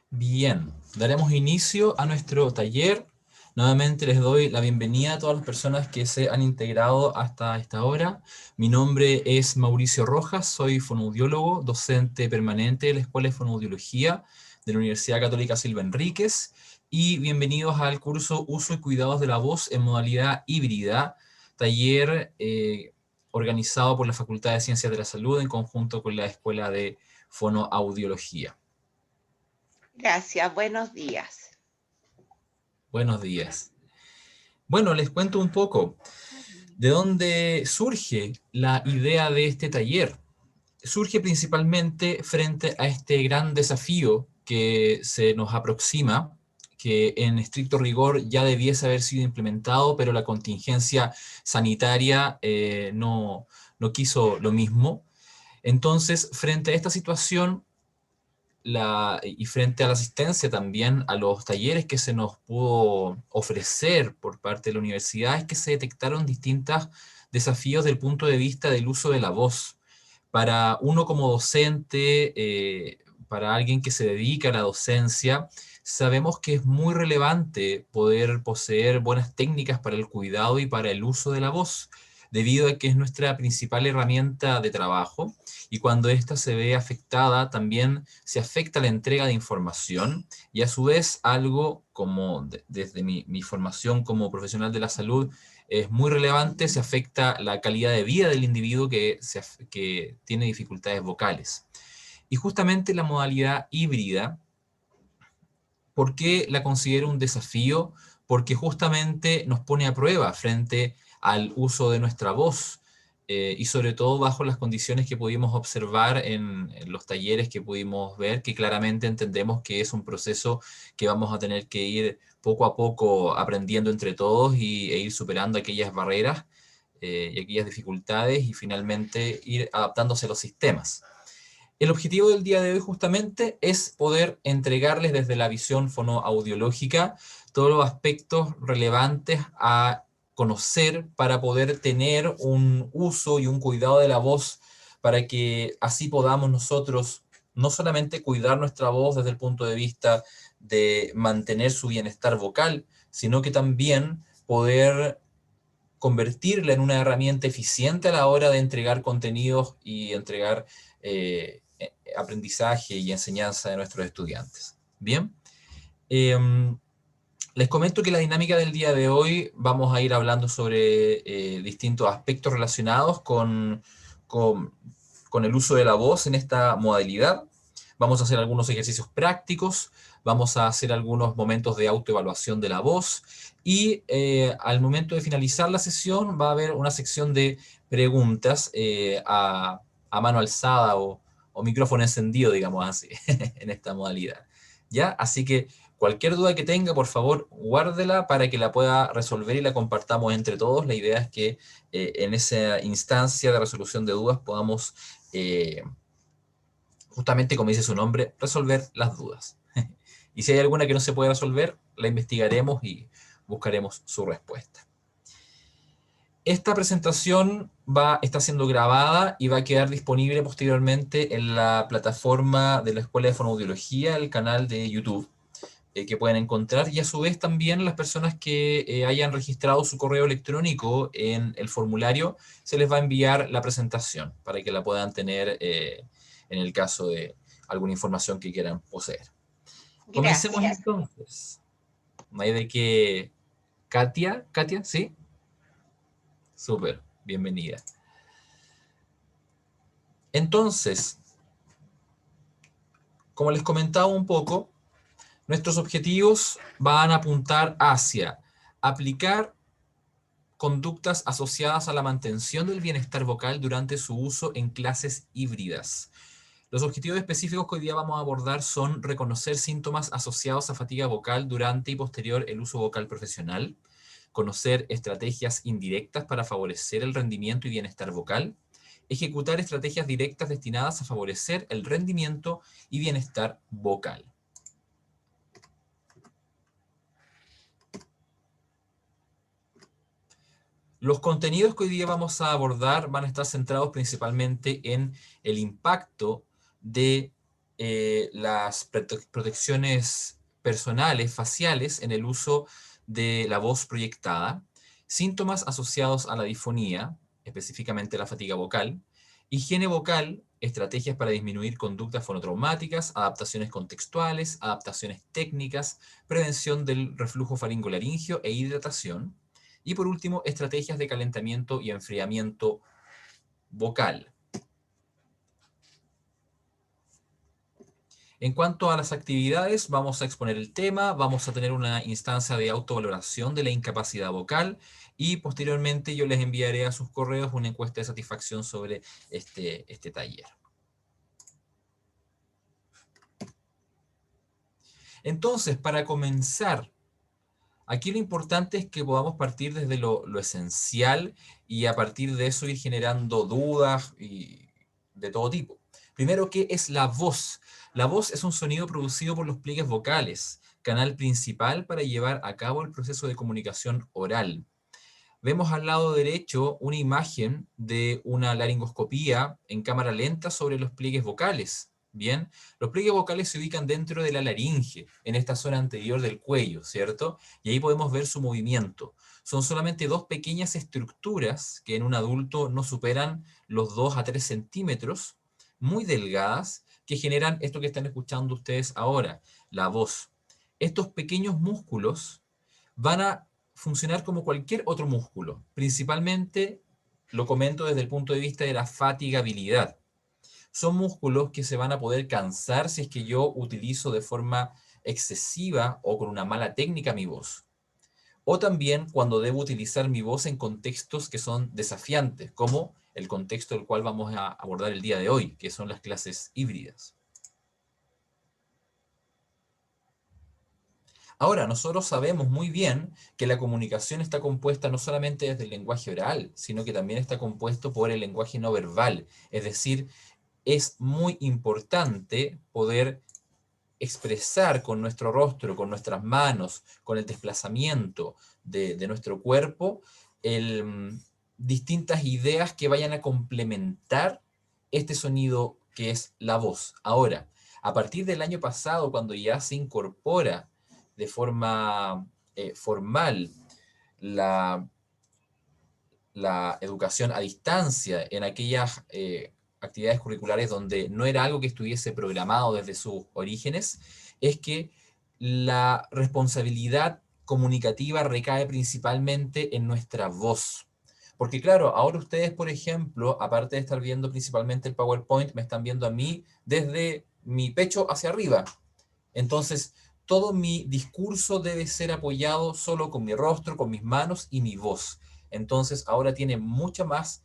Bien, daremos inicio a nuestro taller. Nuevamente les doy la bienvenida a todas las personas que se han integrado hasta esta hora. Mi nombre es Mauricio Rojas, soy fonoaudiólogo, docente permanente de la Escuela de Fonoaudiología de la Universidad Católica Silva Enríquez, y bienvenidos al curso Uso y Cuidados de la Voz en modalidad híbrida, taller organizado por la Facultad de Ciencias de la Salud en conjunto con la Escuela de Fonoaudiología. Gracias, buenos días. Buenos días. Bueno, les cuento un poco de dónde surge la idea de este taller. Surge principalmente frente a este gran desafío que se nos aproxima, que en estricto rigor ya debiese haber sido implementado, pero la contingencia sanitaria no quiso lo mismo. Entonces, frente a esta situación, y frente a la asistencia también a los talleres que se nos pudo ofrecer por parte de la universidad, es que se detectaron distintos desafíos del punto de vista del uso de la voz. Para uno como docente, para alguien que se dedica a la docencia, sabemos que es muy relevante poder poseer buenas técnicas para el cuidado y para el uso de la voz, debido a que es nuestra principal herramienta de trabajo, y cuando ésta se ve afectada, también se afecta la entrega de información, y a su vez algo como desde mi formación como profesional de la salud es muy relevante, se afecta la calidad de vida del individuo que tiene dificultades vocales. Y justamente la modalidad híbrida, ¿por qué la considero un desafío? Porque justamente nos pone a prueba frente al uso de nuestra voz, y sobre todo bajo las condiciones que pudimos observar en los talleres que pudimos ver, que claramente entendemos que es un proceso que vamos a tener que ir poco a poco aprendiendo entre todos e ir superando aquellas barreras y aquellas dificultades, y finalmente ir adaptándose a los sistemas. El objetivo del día de hoy justamente es poder entregarles desde la visión fonoaudiológica todos los aspectos relevantes a conocer para poder tener un uso y un cuidado de la voz, para que así podamos nosotros no solamente cuidar nuestra voz desde el punto de vista de mantener su bienestar vocal, sino que también poder convertirla en una herramienta eficiente a la hora de entregar contenidos y entregar aprendizaje y enseñanza de nuestros estudiantes. Bien, eh, les comento que la dinámica del día de hoy vamos a ir hablando sobre distintos aspectos relacionados con, con el uso de la voz en esta modalidad. Vamos a hacer algunos ejercicios prácticos, vamos a hacer algunos momentos de autoevaluación de la voz, y al momento de finalizar la sesión va a haber una sección de preguntas a mano alzada o micrófono encendido, digamos así, en esta modalidad. ¿Ya? Así que cualquier duda que tenga, por favor, guárdela para que la pueda resolver y la compartamos entre todos. La idea es que en esa instancia de resolución de dudas podamos, justamente como dice su nombre, resolver las dudas. Y si hay alguna que no se puede resolver, la investigaremos y buscaremos su respuesta. Esta presentación está siendo grabada y va a quedar disponible posteriormente en la plataforma de la Escuela de Fonoaudiología, el canal de YouTube, que pueden encontrar, y a su vez también las personas que hayan registrado su correo electrónico en el formulario, se les va a enviar la presentación para que la puedan tener en el caso de alguna información que quieran poseer. Comencemos Gracias. entonces. No hay de qué. Katia, ¿sí? Súper, bienvenida. Entonces, como les comentaba un poco, nuestros objetivos van a apuntar hacia aplicar conductas asociadas a la mantención del bienestar vocal durante su uso en clases híbridas. Los objetivos específicos que hoy día vamos a abordar son reconocer síntomas asociados a fatiga vocal durante y posterior el uso vocal profesional, conocer estrategias indirectas para favorecer el rendimiento y bienestar vocal, ejecutar estrategias directas destinadas a favorecer el rendimiento y bienestar vocal. Los contenidos que hoy día vamos a abordar van a estar centrados principalmente en el impacto de las protecciones personales, faciales, en el uso de la voz proyectada, síntomas asociados a la disfonía, específicamente la fatiga vocal, higiene vocal, estrategias para disminuir conductas fonotraumáticas, adaptaciones contextuales, adaptaciones técnicas, prevención del reflujo faringolaringio e hidratación, y por último, estrategias de calentamiento y enfriamiento vocal. En cuanto a las actividades, vamos a exponer el tema, vamos a tener una instancia de autovaloración de la incapacidad vocal y posteriormente yo les enviaré a sus correos una encuesta de satisfacción sobre este taller. Entonces, para comenzar, aquí lo importante es que podamos partir desde lo esencial y a partir de eso ir generando dudas y de todo tipo. Primero, ¿qué es la voz? La voz es un sonido producido por los pliegues vocales, canal principal para llevar a cabo el proceso de comunicación oral. Vemos al lado derecho una imagen de una laringoscopía en cámara lenta sobre los pliegues vocales. Bien, los pliegues vocales se ubican dentro de la laringe, en esta zona anterior del cuello, ¿cierto? Y ahí podemos ver su movimiento. Son solamente dos pequeñas estructuras que en un adulto no superan los 2 a 3 centímetros, muy delgadas, que generan esto que están escuchando ustedes ahora, la voz. Estos pequeños músculos van a funcionar como cualquier otro músculo. Principalmente lo comento desde el punto de vista de la fatigabilidad. Son músculos que se van a poder cansar si es que yo utilizo de forma excesiva o con una mala técnica mi voz. O también cuando debo utilizar mi voz en contextos que son desafiantes, como el contexto del cual vamos a abordar el día de hoy, que son las clases híbridas. Ahora, nosotros sabemos muy bien que la comunicación está compuesta no solamente desde el lenguaje oral, sino que también está compuesto por el lenguaje no verbal. Es decir, es muy importante poder expresar con nuestro rostro, con nuestras manos, con el desplazamiento de nuestro cuerpo, distintas ideas que vayan a complementar este sonido que es la voz. Ahora, a partir del año pasado, cuando ya se incorpora de forma formal la, la educación a distancia en aquellas actividades curriculares donde no era algo que estuviese programado desde sus orígenes, es que la responsabilidad comunicativa recae principalmente en nuestra voz. Porque claro, ahora ustedes, por ejemplo, aparte de estar viendo principalmente el PowerPoint, me están viendo a mí desde mi pecho hacia arriba. Entonces, todo mi discurso debe ser apoyado solo con mi rostro, con mis manos y mi voz. Entonces, ahora tiene mucho más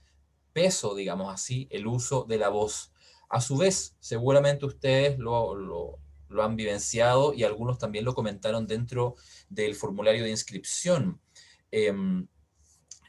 peso, digamos así, el uso de la voz. A su vez, seguramente ustedes lo han vivenciado y algunos también lo comentaron dentro del formulario de inscripción. Em,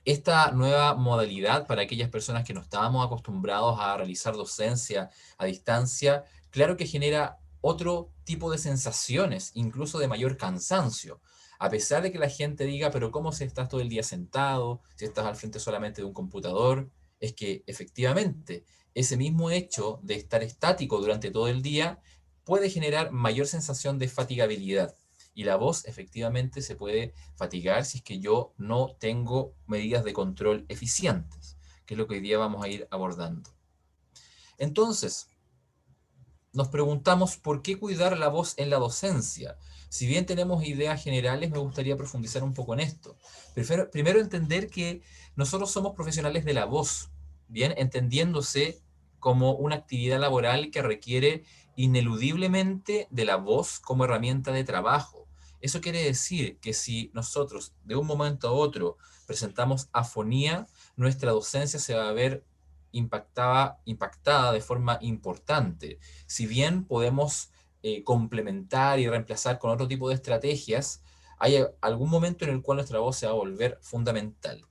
Esta nueva modalidad para aquellas personas que no estábamos acostumbrados a realizar docencia a distancia, claro que genera otro tipo de sensaciones, incluso de mayor cansancio. A pesar de que la gente diga, pero ¿cómo si estás todo el día sentado, si estás al frente solamente de un computador? Es que efectivamente ese mismo hecho de estar estático durante todo el día puede generar mayor sensación de fatigabilidad. Y la voz efectivamente se puede fatigar si es que yo no tengo medidas de control eficientes, que es lo que hoy día vamos a ir abordando. Entonces, nos preguntamos por qué cuidar la voz en la docencia. Si bien tenemos ideas generales, me gustaría profundizar un poco en esto. Primero entender que nosotros somos profesionales de la voz, bien, entendiéndose como una actividad laboral que requiere ineludiblemente de la voz como herramienta de trabajo. Eso quiere decir que si nosotros de un momento a otro presentamos afonía, nuestra docencia se va a ver impactada de forma importante. Si bien podemos complementar y reemplazar con otro tipo de estrategias, hay algún momento en el cual nuestra voz se va a volver fundamental.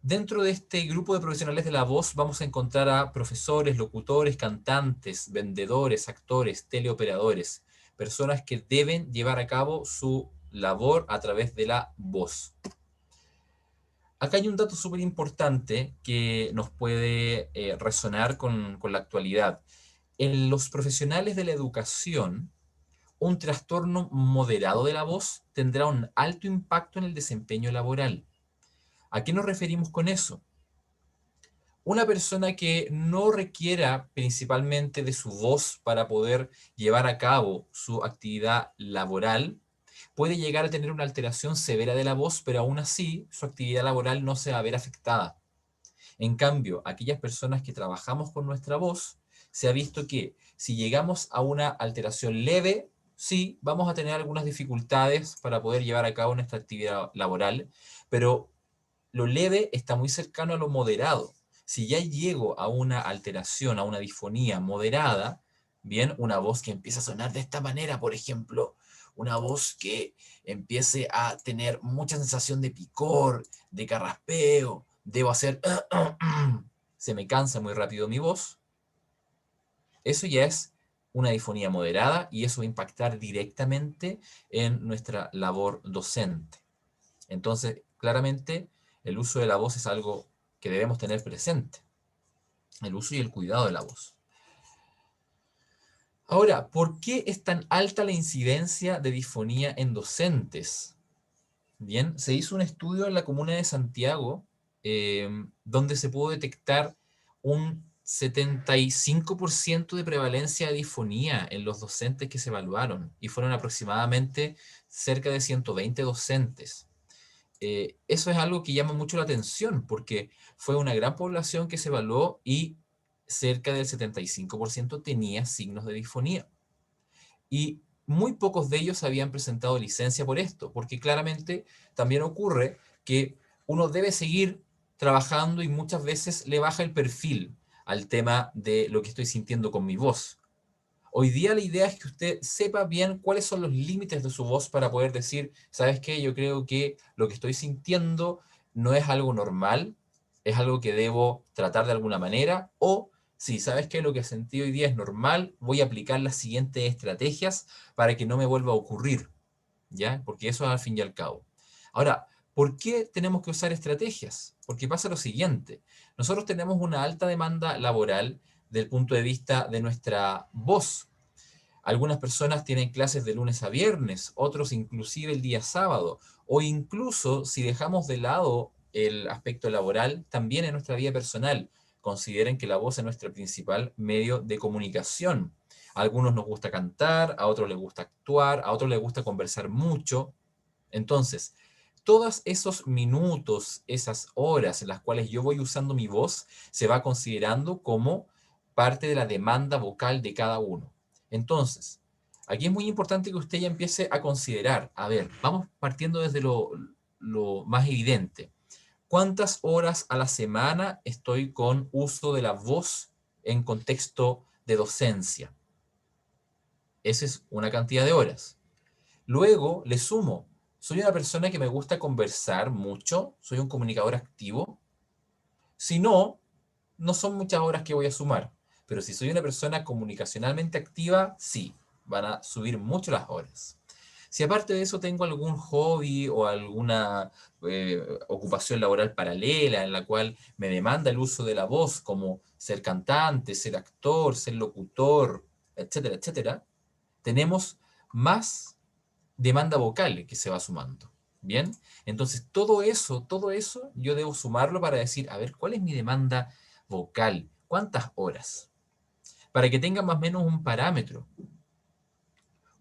Dentro de este grupo de profesionales de la voz vamos a encontrar a profesores, locutores, cantantes, vendedores, actores, teleoperadores, personas que deben llevar a cabo su labor a través de la voz. Acá hay un dato súper importante que nos puede resonar con la actualidad. En los profesionales de la educación, un trastorno moderado de la voz tendrá un alto impacto en el desempeño laboral. ¿A qué nos referimos con eso? Una persona que no requiera principalmente de su voz para poder llevar a cabo su actividad laboral, puede llegar a tener una alteración severa de la voz, pero aún así su actividad laboral no se va a ver afectada. En cambio, aquellas personas que trabajamos con nuestra voz, se ha visto que si llegamos a una alteración leve, sí, vamos a tener algunas dificultades para poder llevar a cabo nuestra actividad laboral, pero lo leve está muy cercano a lo moderado. Si ya llego a una alteración, a una disfonía moderada, bien, una voz que empieza a sonar de esta manera, por ejemplo, una voz que empiece a tener mucha sensación de picor, de carraspeo, debo hacer, se me cansa muy rápido mi voz, eso ya es una disfonía moderada y eso va a impactar directamente en nuestra labor docente. Entonces, claramente, el uso de la voz es algo que debemos tener presente. El uso y el cuidado de la voz. Ahora, ¿por qué es tan alta la incidencia de disfonía en docentes? Bien, se hizo un estudio en la comuna de Santiago donde se pudo detectar un 75% de prevalencia de disfonía en los docentes que se evaluaron y fueron aproximadamente cerca de 120 docentes. Eso es algo que llama mucho la atención porque fue una gran población que se evaluó y cerca del 75% tenía signos de disfonía. Y muy pocos de ellos habían presentado licencia por esto, porque claramente también ocurre que uno debe seguir trabajando y muchas veces le baja el perfil al tema de lo que estoy sintiendo con mi voz. Hoy día la idea es que usted sepa bien cuáles son los límites de su voz para poder decir, ¿sabes qué? Yo creo que lo que estoy sintiendo no es algo normal, es algo que debo tratar de alguna manera, o si sabes que lo que sentí hoy día es normal, voy a aplicar las siguientes estrategias para que no me vuelva a ocurrir, ¿ya? Porque eso es al fin y al cabo. Ahora, ¿por qué tenemos que usar estrategias? Porque pasa lo siguiente, nosotros tenemos una alta demanda laboral del punto de vista de nuestra voz. Algunas personas tienen clases de lunes a viernes, otros inclusive el día sábado, o incluso si dejamos de lado el aspecto laboral, también en nuestra vida personal. Consideren que la voz es nuestro principal medio de comunicación. A algunos nos gusta cantar, a otros les gusta actuar, a otros les gusta conversar mucho. Entonces, todos esos minutos, esas horas en las cuales yo voy usando mi voz, se va considerando como parte de la demanda vocal de cada uno. Entonces, aquí es muy importante que usted ya empiece a considerar, a ver, vamos partiendo desde lo más evidente. ¿Cuántas horas a la semana estoy con uso de la voz en contexto de docencia? Esa es una cantidad de horas. Luego le sumo, soy una persona que me gusta conversar mucho, soy un comunicador activo. Si no, no son muchas horas que voy a sumar. Pero si soy una persona comunicacionalmente activa, sí, van a subir mucho las horas. Si aparte de eso tengo algún hobby o alguna ocupación laboral paralela en la cual me demanda el uso de la voz, como ser cantante, ser actor, ser locutor, etcétera, etcétera, tenemos más demanda vocal que se va sumando. ¿Bien? Entonces, todo eso yo debo sumarlo para decir, a ver, ¿cuál es mi demanda vocal? ¿Cuántas horas? Para que tenga más o menos un parámetro.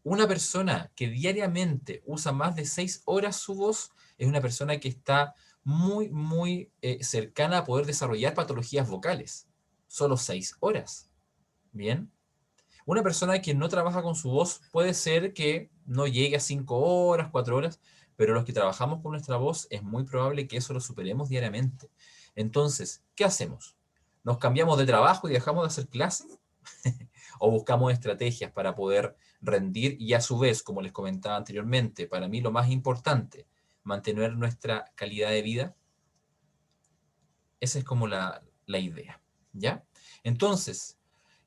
Una persona que diariamente usa más de 6 horas su voz es una persona que está muy cercana a poder desarrollar patologías vocales. Solo 6 horas. ¿Bien? Una persona que no trabaja con su voz puede ser que no llegue a 5 horas, 4 horas, pero los que trabajamos con nuestra voz es muy probable que eso lo superemos diariamente. Entonces, ¿qué hacemos? ¿Nos cambiamos de trabajo y dejamos de hacer clases? ¿O buscamos estrategias para poder rendir? Y a su vez, como les comentaba anteriormente, para mí lo más importante, mantener nuestra calidad de vida. Esa es como la idea, ¿ya? Entonces,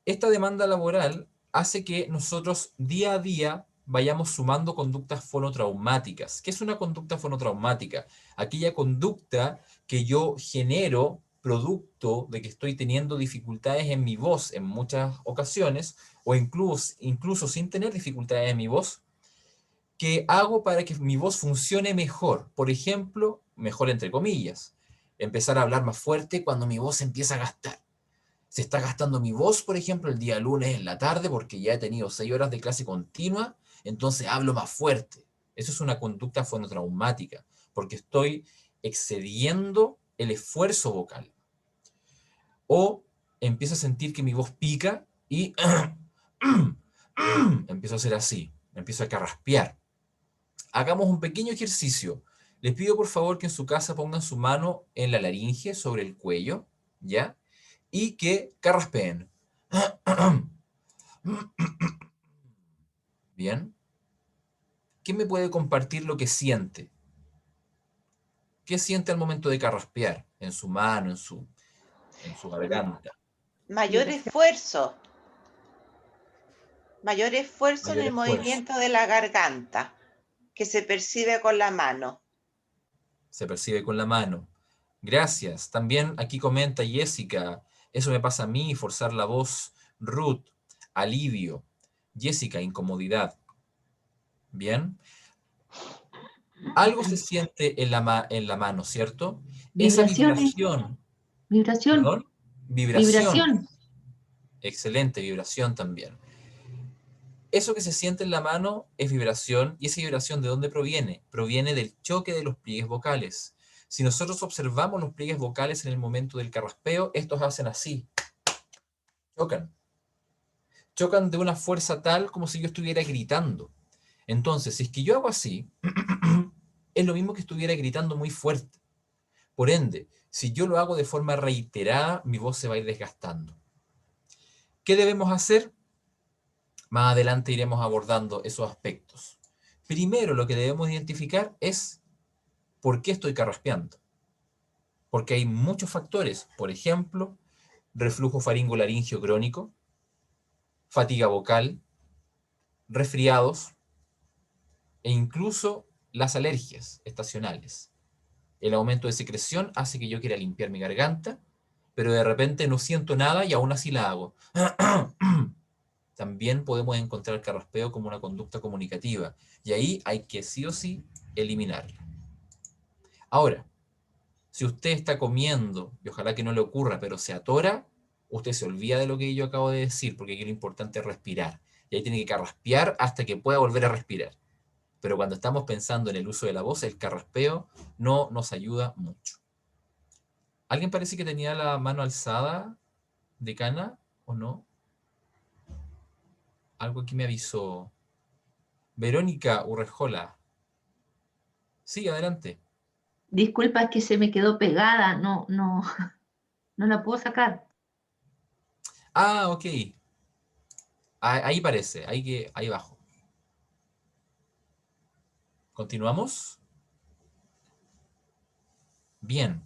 esta demanda laboral hace que nosotros día a día vayamos sumando conductas fonotraumáticas. ¿Qué es una conducta fonotraumática? Aquella conducta que yo genero producto de que estoy teniendo dificultades en mi voz en muchas ocasiones, o incluso sin tener dificultades en mi voz, ¿qué hago para que mi voz funcione mejor? Por ejemplo, mejor entre comillas, empezar a hablar más fuerte cuando mi voz empieza a gastar. Se está gastando mi voz, por ejemplo, el día lunes en la tarde porque ya he tenido 6 horas de clase continua, entonces hablo más fuerte. Eso es una conducta fonotraumática, porque estoy excediendo el esfuerzo vocal. O empiezo a sentir que mi voz pica y empiezo a hacer así, empiezo a carraspear. Hagamos un pequeño ejercicio. Les pido por favor que en su casa pongan su mano en la laringe, sobre el cuello, ¿ya? Y que carraspeen. Bien. ¿Quién me puede compartir lo que siente? ¿Qué siente al momento de carraspear? En su mano, en su garganta. Mayor esfuerzo. Mayor esfuerzo en Mayor el esfuerzo. movimiento de la garganta, que se percibe con la mano. Se percibe con la mano. Gracias. También aquí comenta Jessica, eso me pasa a mí, forzar la voz. Ruth, alivio. Jessica, incomodidad. Bien. Algo se siente en la mano, ¿cierto? Esa Vibraciones, vibración, vibración, perdón, vibración. vibración. Excelente, vibración también. Eso que se siente en la mano es vibración, y esa vibración, ¿de dónde proviene? Proviene del choque de los pliegues vocales. Si nosotros observamos los pliegues vocales en el momento del carraspeo, estos hacen así, chocan. Chocan de una fuerza tal como si yo estuviera gritando. Entonces, si es que yo hago así, es lo mismo que estuviera gritando muy fuerte. Por ende, si yo lo hago de forma reiterada, mi voz se va a ir desgastando. ¿Qué debemos hacer? Más adelante iremos abordando esos aspectos. Primero, lo que debemos identificar es por qué estoy carraspeando. Porque hay muchos factores. Por ejemplo, reflujo faringolaringio crónico, fatiga vocal, resfriados e incluso las alergias estacionales. El aumento de secreción hace que yo quiera limpiar mi garganta, pero de repente no siento nada y aún así la hago. También podemos encontrar el carraspeo como una conducta comunicativa, y ahí hay que sí o sí eliminarla. Ahora, si usted está comiendo, y ojalá que no le ocurra, pero se atora, usted se olvida de lo que yo acabo de decir, porque aquí lo importante es respirar. Y ahí tiene que carraspear hasta que pueda volver a respirar. Pero cuando estamos pensando en el uso de la voz, el carraspeo no nos ayuda mucho. ¿Alguien parece que tenía la mano alzada, decana, o no? Algo aquí me avisó. Verónica Urrejola. Sí, adelante. Disculpa, es que se me quedó pegada, no la puedo sacar. Ah, ok. Ahí parece, ahí abajo. ¿Continuamos? Bien.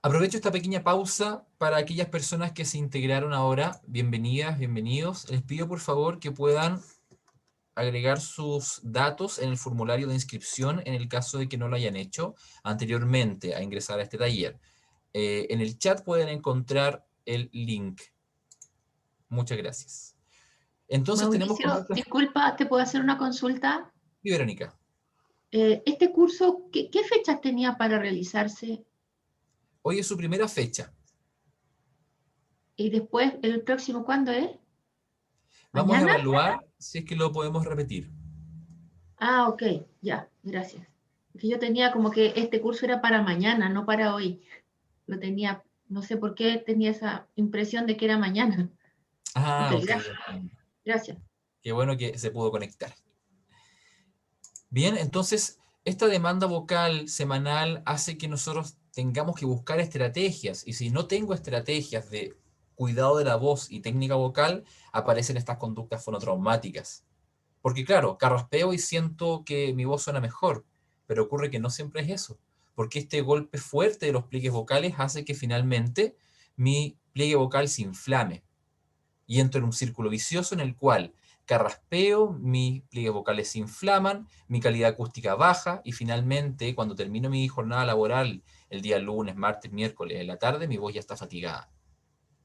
Aprovecho esta pequeña pausa para aquellas personas que se integraron ahora. Bienvenidas, bienvenidos. Les pido por favor que puedan agregar sus datos en el formulario de inscripción en el caso de que no lo hayan hecho anteriormente a ingresar a este taller. En el chat pueden encontrar el link. Muchas gracias. Entonces tenemos Mauricio, conductas... disculpa, ¿te puedo hacer una consulta? Sí, Verónica. Este curso, ¿qué fechas tenía para realizarse? Hoy es su primera fecha. Y después, ¿el próximo cuándo es? Vamos a ¿Mañana? evaluar si es que lo podemos repetir. Ah, ok, ya, gracias. Porque yo tenía como que este curso era para mañana, no para hoy. Lo tenía, no sé por qué tenía esa impresión de que era mañana. Ok, Ah, ok. gracias. Gracias. Qué bueno que se pudo conectar. Bien, entonces, esta demanda vocal semanal hace que nosotros tengamos que buscar estrategias, y si no tengo estrategias de cuidado de la voz y técnica vocal, aparecen estas conductas fonotraumáticas. Porque claro, carraspeo y siento que mi voz suena mejor, pero ocurre que no siempre es eso, porque este golpe fuerte de los pliegues vocales hace que finalmente mi pliegue vocal se inflame, y entro en un círculo vicioso en el cual carraspeo, mis pliegues vocales se inflaman, mi calidad acústica baja, y finalmente, cuando termino mi jornada laboral, el día lunes, martes, miércoles, en la tarde, mi voz ya está fatigada.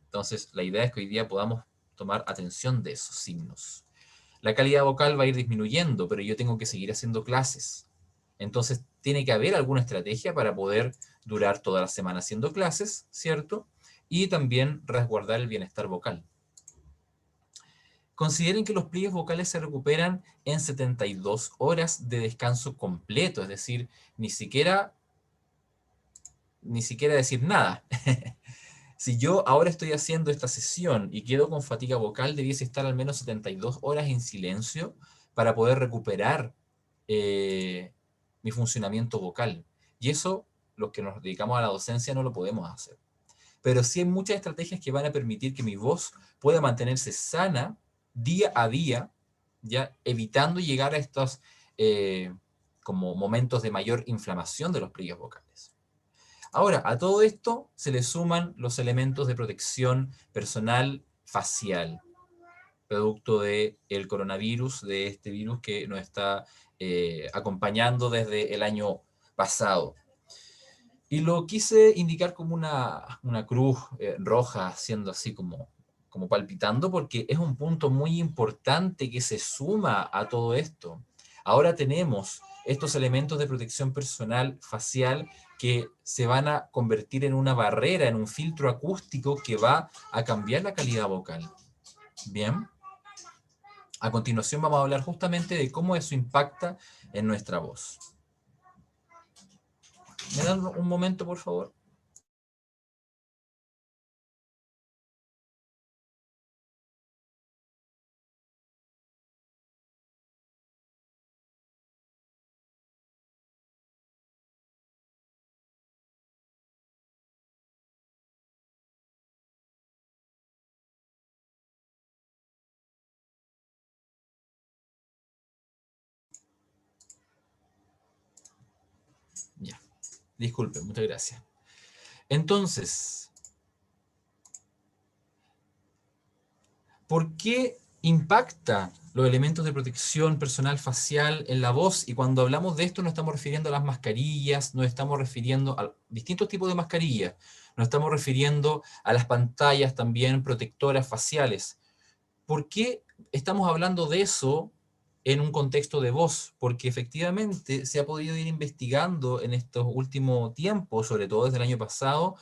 Entonces, la idea es que hoy día podamos tomar atención de esos signos. La calidad vocal va a ir disminuyendo, pero yo tengo que seguir haciendo clases. Entonces, tiene que haber alguna estrategia para poder durar toda la semana haciendo clases, ¿cierto? Y también resguardar el bienestar vocal. Consideren que los pliegues vocales se recuperan en 72 horas de descanso completo, es decir, ni siquiera decir nada. Si yo ahora estoy haciendo esta sesión y quedo con fatiga vocal, debiese estar al menos 72 horas en silencio para poder recuperar mi funcionamiento vocal. Y eso, los que nos dedicamos a la docencia, no lo podemos hacer. Pero sí hay muchas estrategias que van a permitir que mi voz pueda mantenerse sana día a día, ya evitando llegar a estos como momentos de mayor inflamación de los pliegues vocales. Ahora, a todo esto se le suman los elementos de protección personal facial, producto del coronavirus, de este virus que nos está acompañando desde el año pasado. Y lo quise indicar como una cruz roja, haciendo así como palpitando, porque es un punto muy importante que se suma a todo esto. Ahora tenemos estos elementos de protección personal facial que se van a convertir en una barrera, en un filtro acústico que va a cambiar la calidad vocal. Bien. A continuación vamos a hablar justamente de cómo eso impacta en nuestra voz. ¿Me dan un momento, por favor? Ya, disculpen, muchas gracias. Entonces, ¿por qué impacta los elementos de protección personal facial en la voz? Y cuando hablamos de esto nos estamos refiriendo a las mascarillas, nos estamos refiriendo a distintos tipos de mascarillas, nos estamos refiriendo a las pantallas también protectoras faciales. ¿Por qué estamos hablando de eso en un contexto de voz? Porque efectivamente se ha podido ir investigando en estos últimos tiempos, sobre todo desde el año pasado,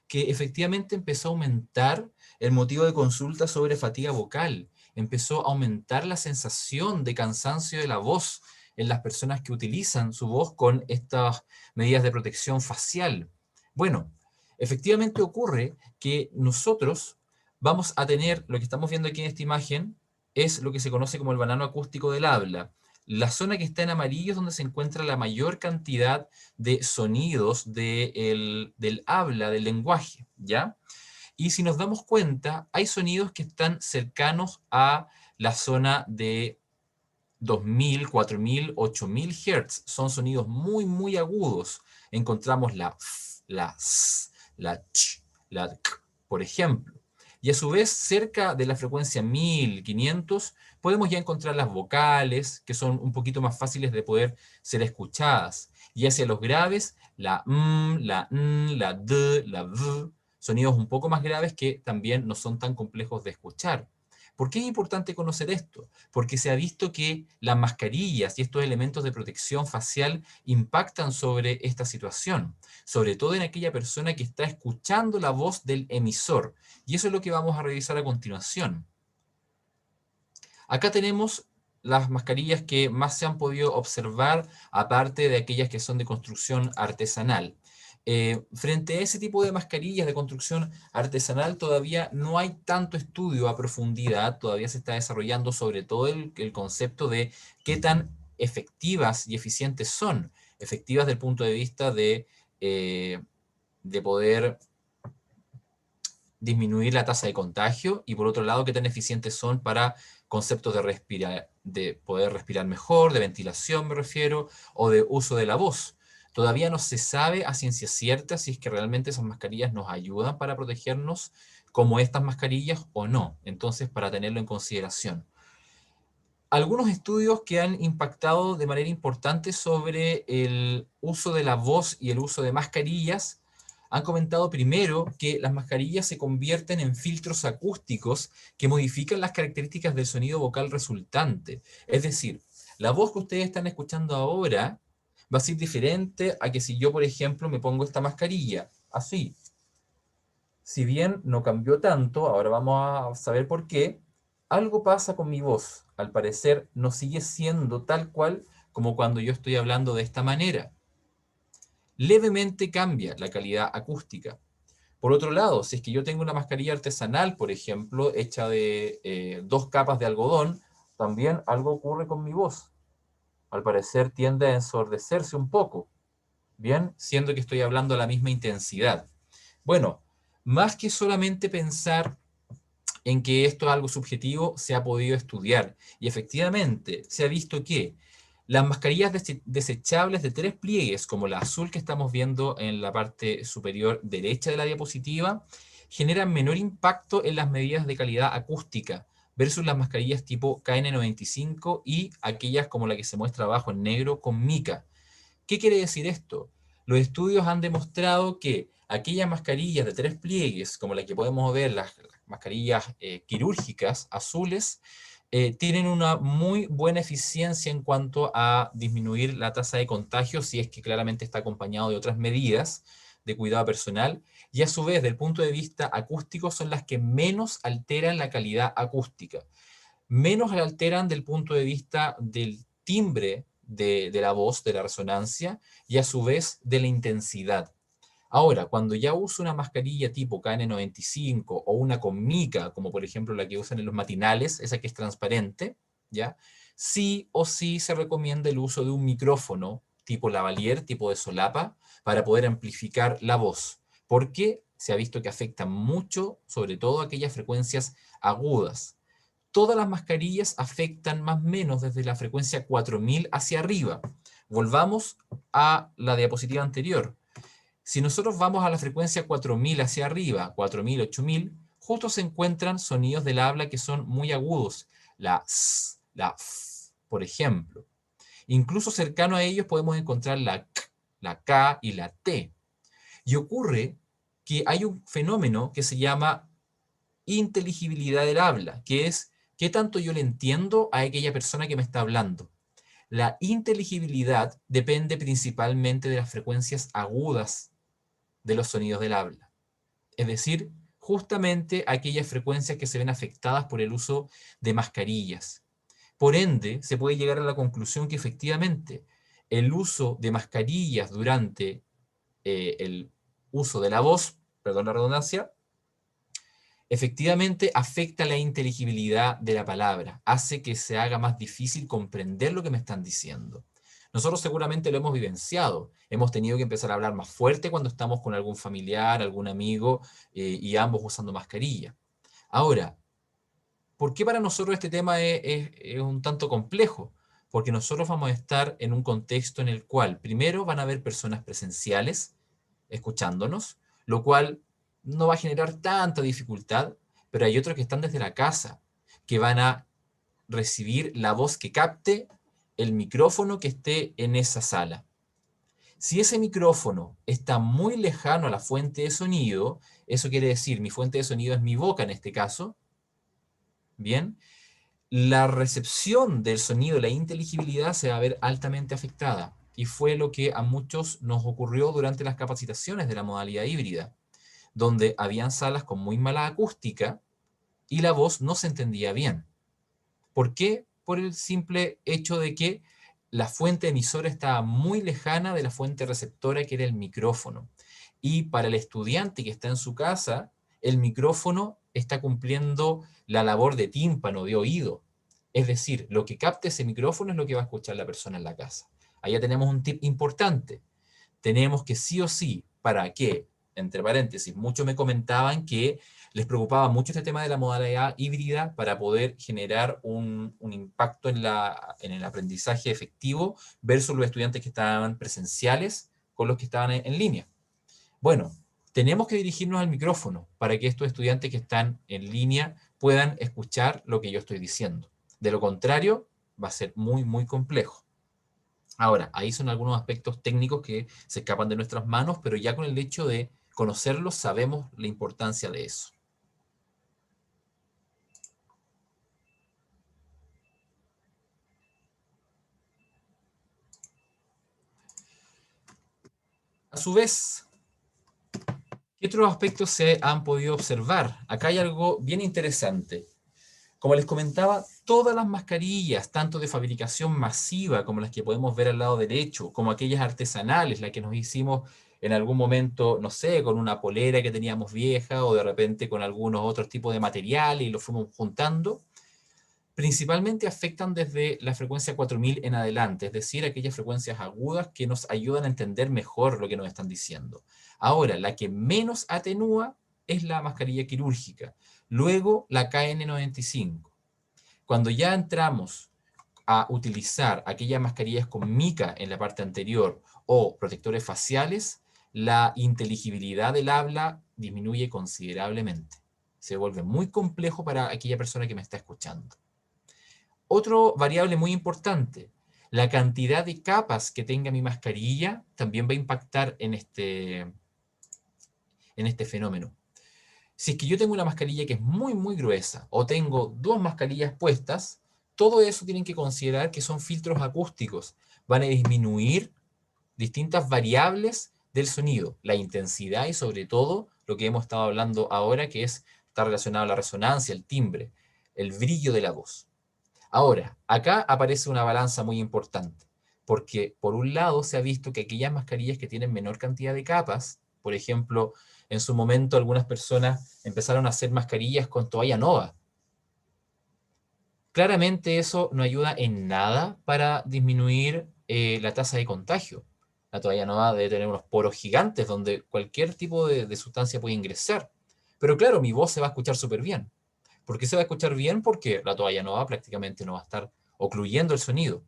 que efectivamente empezó a aumentar el motivo de consulta sobre fatiga vocal, empezó a aumentar la sensación de cansancio de la voz en las personas que utilizan su voz con estas medidas de protección facial. Bueno, efectivamente ocurre que nosotros vamos a tener, lo que estamos viendo aquí en esta imagen, es lo que se conoce como el banano acústico del habla. La zona que está en amarillo es donde se encuentra la mayor cantidad de sonidos del habla, del lenguaje, ¿ya? Y si nos damos cuenta, hay sonidos que están cercanos a la zona de 2000, 4000, 8000 Hz. Son sonidos muy, muy agudos. Encontramos la f, la s, la ch, la k, por ejemplo. Y a su vez, cerca de la frecuencia 1500, podemos ya encontrar las vocales, que son un poquito más fáciles de poder ser escuchadas. Y hacia los graves, la m, la n, la d, la v, sonidos un poco más graves que también no son tan complejos de escuchar. ¿Por qué es importante conocer esto? Porque se ha visto que las mascarillas y estos elementos de protección facial impactan sobre esta situación, sobre todo en aquella persona que está escuchando la voz del emisor. Y eso es lo que vamos a revisar a continuación. Acá tenemos las mascarillas que más se han podido observar, aparte de aquellas que son de construcción artesanal. Frente a ese tipo de mascarillas de construcción artesanal todavía no hay tanto estudio a profundidad, todavía se está desarrollando sobre todo el concepto de qué tan efectivas y eficientes son, efectivas desde el punto de vista de poder disminuir la tasa de contagio, y por otro lado, qué tan eficientes son para conceptos de poder respirar mejor, de ventilación me refiero, o de uso de la voz. Todavía no se sabe a ciencia cierta si es que realmente esas mascarillas nos ayudan para protegernos como estas mascarillas o no. Entonces, para tenerlo en consideración. algunos estudios que han impactado de manera importante sobre el uso de la voz y el uso de mascarillas han comentado primero que las mascarillas se convierten en filtros acústicos que modifican las características del sonido vocal resultante. Es decir, la voz que ustedes están escuchando ahora va a ser diferente a que si yo, por ejemplo, me pongo esta mascarilla, así. Si bien no cambió tanto, ahora vamos a saber por qué, algo pasa con mi voz. Al parecer no sigue siendo tal cual como cuando yo estoy hablando de esta manera. Levemente cambia la calidad acústica. Por otro lado, si es que yo tengo una mascarilla artesanal, por ejemplo, hecha de 2 capas de algodón, también algo ocurre con mi voz. Al parecer tiende a ensordecerse un poco, ¿bien? Siendo que estoy hablando a la misma intensidad. Bueno, más que solamente pensar en que esto es algo subjetivo, se ha podido estudiar. Y efectivamente, se ha visto que las mascarillas desechables de 3 pliegues, como la azul que estamos viendo en la parte superior derecha de la diapositiva, generan menor impacto en las medidas de calidad acústica versus las mascarillas tipo KN95 y aquellas como la que se muestra abajo en negro con mica. ¿Qué quiere decir esto? Los estudios han demostrado que aquellas mascarillas de 3 pliegues, como la que podemos ver, las mascarillas quirúrgicas azules, tienen una muy buena eficiencia en cuanto a disminuir la tasa de contagio, si es que claramente está acompañado de otras medidas de cuidado personal, y a su vez, desde el punto de vista acústico, son las que menos alteran la calidad acústica. Menos la alteran del punto de vista del timbre de la voz, de la resonancia, y a su vez de la intensidad. Ahora, cuando ya uso una mascarilla tipo KN95 o una con mica, como por ejemplo la que usan en los matinales, esa que es transparente, ¿ya? Sí o sí se recomienda el uso de un micrófono tipo lavalier, tipo de solapa, para poder amplificar la voz. Porque se ha visto que afecta mucho, sobre todo aquellas frecuencias agudas. Todas las mascarillas afectan más o menos desde la frecuencia 4000 hacia arriba. Volvamos a la diapositiva anterior. Si nosotros vamos a la frecuencia 4000 hacia arriba, 4000, 8000, justo se encuentran sonidos del habla que son muy agudos. La S, la F, por ejemplo. Incluso cercano a ellos podemos encontrar la K, la K y la T. Y ocurre que hay un fenómeno que se llama inteligibilidad del habla, que es qué tanto yo le entiendo a aquella persona que me está hablando. La inteligibilidad depende principalmente de las frecuencias agudas de los sonidos del habla. Es decir, justamente aquellas frecuencias que se ven afectadas por el uso de mascarillas. Por ende, se puede llegar a la conclusión que efectivamente el uso de mascarillas durante el uso de la voz, perdón la redundancia, efectivamente afecta la inteligibilidad de la palabra, hace que se haga más difícil comprender lo que me están diciendo. Nosotros seguramente lo hemos vivenciado, hemos tenido que empezar a hablar más fuerte cuando estamos con algún familiar, algún amigo, y ambos usando mascarilla. Ahora, ¿por qué para nosotros este tema es un tanto complejo? Porque nosotros vamos a estar en un contexto en el cual primero van a haber personas presenciales escuchándonos, lo cual no va a generar tanta dificultad, pero hay otros que están desde la casa, que van a recibir la voz que capte el micrófono que esté en esa sala. Si ese micrófono está muy lejano a la fuente de sonido, eso quiere decir, mi fuente de sonido es mi boca en este caso, ¿bien? La recepción del sonido, la inteligibilidad se va a ver altamente afectada. Y fue lo que a muchos nos ocurrió durante las capacitaciones de la modalidad híbrida, donde habían salas con muy mala acústica y la voz no se entendía bien. ¿Por qué? Por el simple hecho de que la fuente emisora estaba muy lejana de la fuente receptora, que era el micrófono. Y para el estudiante que está en su casa, el micrófono está cumpliendo la labor de tímpano, de oído. Es decir, lo que capte ese micrófono es lo que va a escuchar la persona en la casa. Allá tenemos un tip importante. Tenemos que sí o sí, ¿para qué? Entre paréntesis, muchos me comentaban que les preocupaba mucho este tema de la modalidad híbrida para poder generar un impacto en el aprendizaje efectivo versus los estudiantes que estaban presenciales con los que estaban en línea. Bueno, tenemos que dirigirnos al micrófono para que estos estudiantes que están en línea puedan escuchar lo que yo estoy diciendo. De lo contrario, va a ser muy, muy complejo. Ahora, ahí son algunos aspectos técnicos que se escapan de nuestras manos, pero ya con el hecho de conocerlos sabemos la importancia de eso. A su vez, ¿qué otros aspectos se han podido observar? Acá hay algo bien interesante. Como les comentaba, todas las mascarillas, tanto de fabricación masiva como las que podemos ver al lado derecho, como aquellas artesanales, las que nos hicimos en algún momento, no sé, con una polera que teníamos vieja o de repente con algunos otros tipos de materiales y los fuimos juntando, principalmente afectan desde la frecuencia 4000 en adelante, es decir, aquellas frecuencias agudas que nos ayudan a entender mejor lo que nos están diciendo. Ahora, la que menos atenúa es la mascarilla quirúrgica, luego la KN95. Cuando ya entramos a utilizar aquellas mascarillas con mica en la parte anterior o protectores faciales, la inteligibilidad del habla disminuye considerablemente. Se vuelve muy complejo para aquella persona que me está escuchando. Otro variable muy importante, la cantidad de capas que tenga mi mascarilla también va a impactar en este fenómeno. Si es que yo tengo una mascarilla que es muy, muy gruesa o tengo dos mascarillas puestas, todo eso tienen que considerar que son filtros acústicos. Van a disminuir distintas variables del sonido, la intensidad y sobre todo lo que hemos estado hablando ahora, que está relacionado a la resonancia, el timbre, el brillo de la voz. Ahora, acá aparece una balanza muy importante, porque por un lado se ha visto que aquellas mascarillas que tienen menor cantidad de capas, por ejemplo, en su momento algunas personas empezaron a hacer mascarillas con toalla nova. Claramente eso no ayuda en nada para disminuir la tasa de contagio. La toalla nova debe tener unos poros gigantes donde cualquier tipo de sustancia puede ingresar. Pero claro, mi voz se va a escuchar súper bien. ¿Por qué se va a escuchar bien? Porque la toalla nova prácticamente no va a estar ocluyendo el sonido.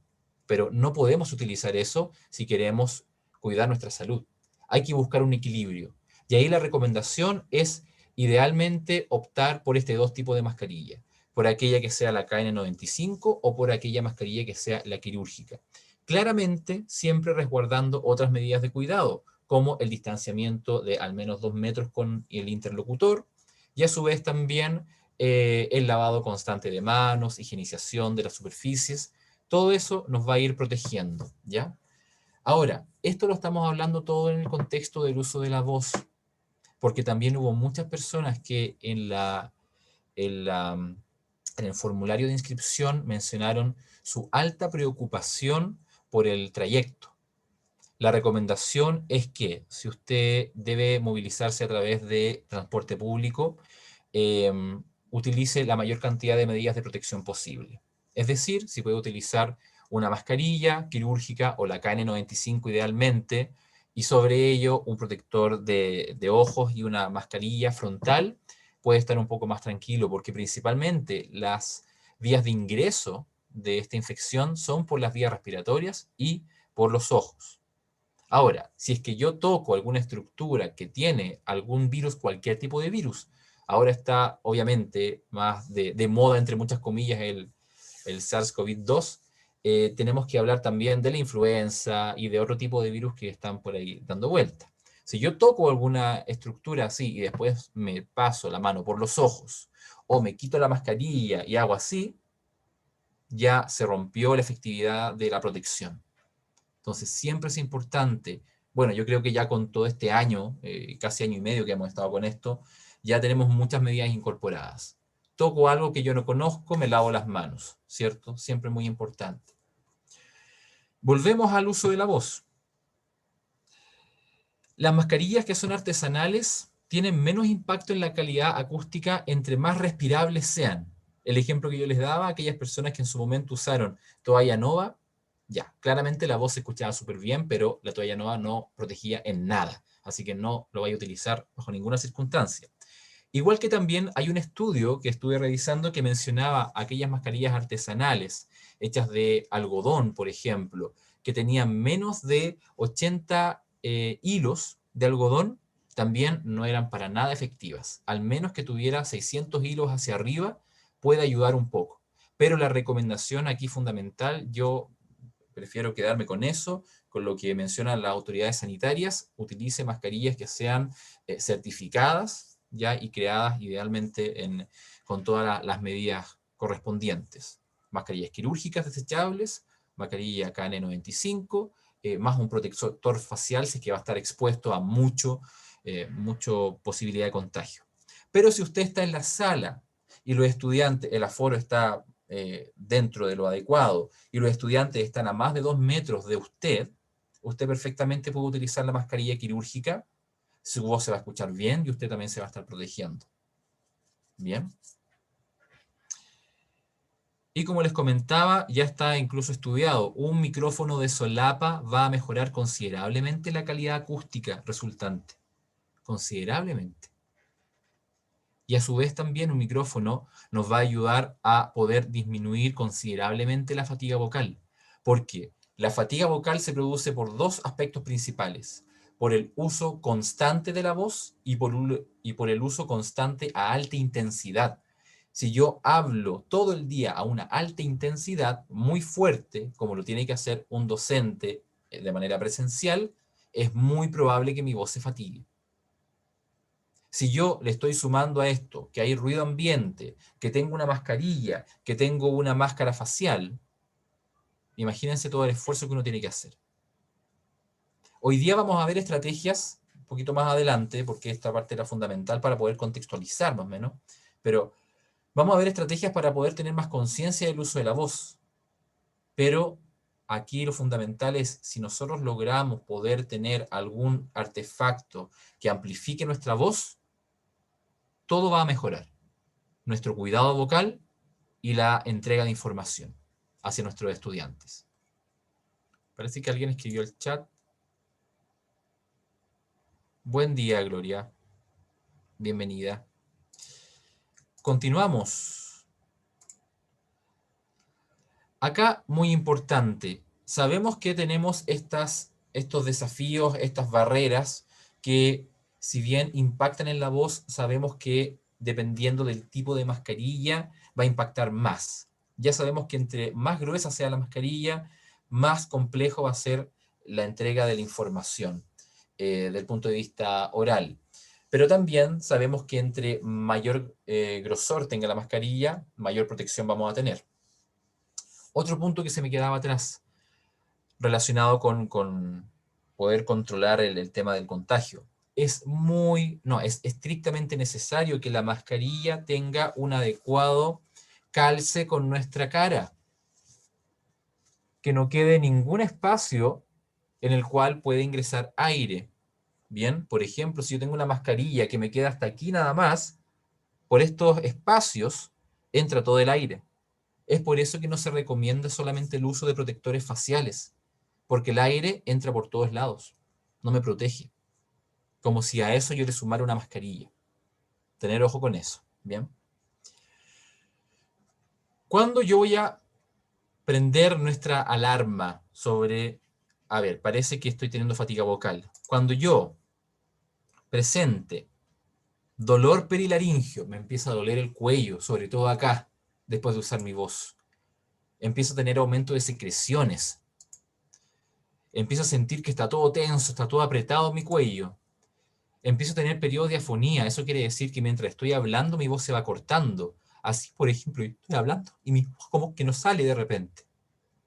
Pero no podemos utilizar eso si queremos cuidar nuestra salud. Hay que buscar un equilibrio. Y ahí la recomendación es idealmente optar por este dos tipos de mascarilla. Por aquella que sea la KN95 o por aquella mascarilla que sea la quirúrgica. Claramente, siempre resguardando otras medidas de cuidado, como el distanciamiento de al menos 2 metros con el interlocutor, y a su vez también el lavado constante de manos, higienización de las superficies, todo eso nos va a ir protegiendo, ¿ya? Ahora, esto lo estamos hablando todo en el contexto del uso de la voz, porque también hubo muchas personas que en el formulario de inscripción mencionaron su alta preocupación por el trayecto. La recomendación es que si usted debe movilizarse a través de transporte público, eh, utilice la mayor cantidad de medidas de protección posible. Es decir, si puede utilizar una mascarilla quirúrgica o la KN95 idealmente, y sobre ello un protector de ojos y una mascarilla frontal, puede estar un poco más tranquilo, porque principalmente las vías de ingreso de esta infección son por las vías respiratorias y por los ojos. Ahora, si es que yo toco alguna estructura que tiene algún virus, cualquier tipo de virus, ahora está obviamente más de moda, entre muchas comillas, el SARS-CoV-2, tenemos que hablar también de la influenza y de otro tipo de virus que están por ahí dando vuelta. Si yo toco alguna estructura así y después me paso la mano por los ojos o me quito la mascarilla y hago así, ya se rompió la efectividad de la protección. Entonces, siempre es importante, bueno, yo creo que ya con todo este año, casi año y medio que hemos estado con esto, ya tenemos muchas medidas incorporadas. Toco algo que yo no conozco, me lavo las manos, ¿cierto? Siempre muy importante. Volvemos al uso de la voz. Las mascarillas que son artesanales tienen menos impacto en la calidad acústica entre más respirables sean. El ejemplo que yo les daba, aquellas personas que en su momento usaron toalla nova, ya, claramente la voz se escuchaba súper bien, pero la toalla nova no protegía en nada, así que no lo vaya a utilizar bajo ninguna circunstancia. Igual que también hay un estudio que estuve revisando que mencionaba aquellas mascarillas artesanales, hechas de algodón, por ejemplo, que tenían menos de 80 hilos de algodón, también no eran para nada efectivas. Al menos que tuviera 600 hilos hacia arriba, puede ayudar un poco. Pero la recomendación aquí fundamental, yo prefiero quedarme con eso, con lo que mencionan las autoridades sanitarias: utilice mascarillas que sean certificadas, ¿ya? Y creadas idealmente con todas las medidas correspondientes. Mascarillas quirúrgicas desechables, mascarilla KN95, más un protector facial si es que va a estar expuesto a mucho posibilidad de contagio. Pero si usted está en la sala y los estudiantes, el aforo está dentro de lo adecuado, y los estudiantes están a más de 2 metros de usted, usted perfectamente puede utilizar la mascarilla quirúrgica, su voz se va a escuchar bien y usted también se va a estar protegiendo. Bien. Y como les comentaba, ya está incluso estudiado, un micrófono de solapa va a mejorar considerablemente la calidad acústica resultante. Considerablemente. Y a su vez también un micrófono nos va a ayudar a poder disminuir considerablemente la fatiga vocal. Porque la fatiga vocal se produce por dos aspectos principales: por el uso constante de la voz y por el uso constante a alta intensidad. Si yo hablo todo el día a una alta intensidad, muy fuerte, como lo tiene que hacer un docente de manera presencial, es muy probable que mi voz se fatigue. Si yo le estoy sumando a esto que hay ruido ambiente, que tengo una mascarilla, que tengo una máscara facial, imagínense todo el esfuerzo que uno tiene que hacer. Hoy día vamos a ver estrategias, un poquito más adelante, porque esta parte era fundamental para poder contextualizar más o menos, pero vamos a ver estrategias para poder tener más conciencia del uso de la voz. Pero aquí lo fundamental es, si nosotros logramos poder tener algún artefacto que amplifique nuestra voz, todo va a mejorar. Nuestro cuidado vocal y la entrega de información hacia nuestros estudiantes. Parece que alguien escribió el chat. Buen día, Gloria. Bienvenida. Continuamos. Acá, muy importante, sabemos que tenemos estos desafíos, estas barreras, que si bien impactan en la voz, sabemos que dependiendo del tipo de mascarilla va a impactar más. Ya sabemos que entre más gruesa sea la mascarilla, más complejo va a ser la entrega de la información del punto de vista oral. Pero también sabemos que entre mayor grosor tenga la mascarilla, mayor protección vamos a tener. Otro punto que se me quedaba atrás, relacionado con poder controlar el tema del contagio. Es estrictamente necesario que la mascarilla tenga un adecuado calce con nuestra cara. Que no quede ningún espacio en el cual puede ingresar aire. Bien, por ejemplo, si yo tengo una mascarilla que me queda hasta aquí nada más, por estos espacios entra todo el aire. Es por eso que no se recomienda solamente el uso de protectores faciales, porque el aire entra por todos lados, no me protege. Como si a eso yo le sumara una mascarilla. Tener ojo con eso, ¿bien? ¿Cuándo yo voy a prender nuestra alarma sobre, a ver, parece que estoy teniendo fatiga vocal? Cuando yo presente dolor perilaringio, me empieza a doler el cuello, sobre todo acá, después de usar mi voz. Empiezo a tener aumento de secreciones. Empiezo a sentir que está todo tenso, está todo apretado en mi cuello. Empiezo a tener periodos de afonía. Eso quiere decir que mientras estoy hablando, mi voz se va cortando. Así, por ejemplo, estoy hablando y mi voz como que no sale de repente.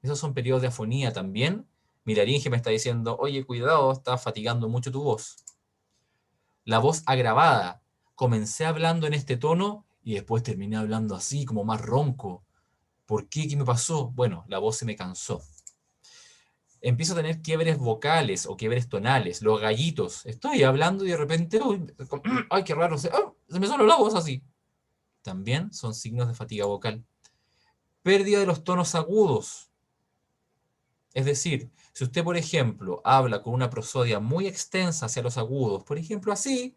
Esos son periodos de afonía también. Mi laringe me está diciendo: oye, cuidado, está fatigando mucho tu voz. La voz agravada. Comencé hablando en este tono y después terminé hablando así, como más ronco. ¿Por qué? ¿Qué me pasó? Bueno, la voz se me cansó. Empiezo a tener quiebres vocales o quiebres tonales, los gallitos. Estoy hablando y de repente, ¡ay, qué raro! Se me sonó la voz así. También son signos de fatiga vocal. Pérdida de los tonos agudos. Es decir, si usted, por ejemplo, habla con una prosodia muy extensa hacia los agudos, por ejemplo así,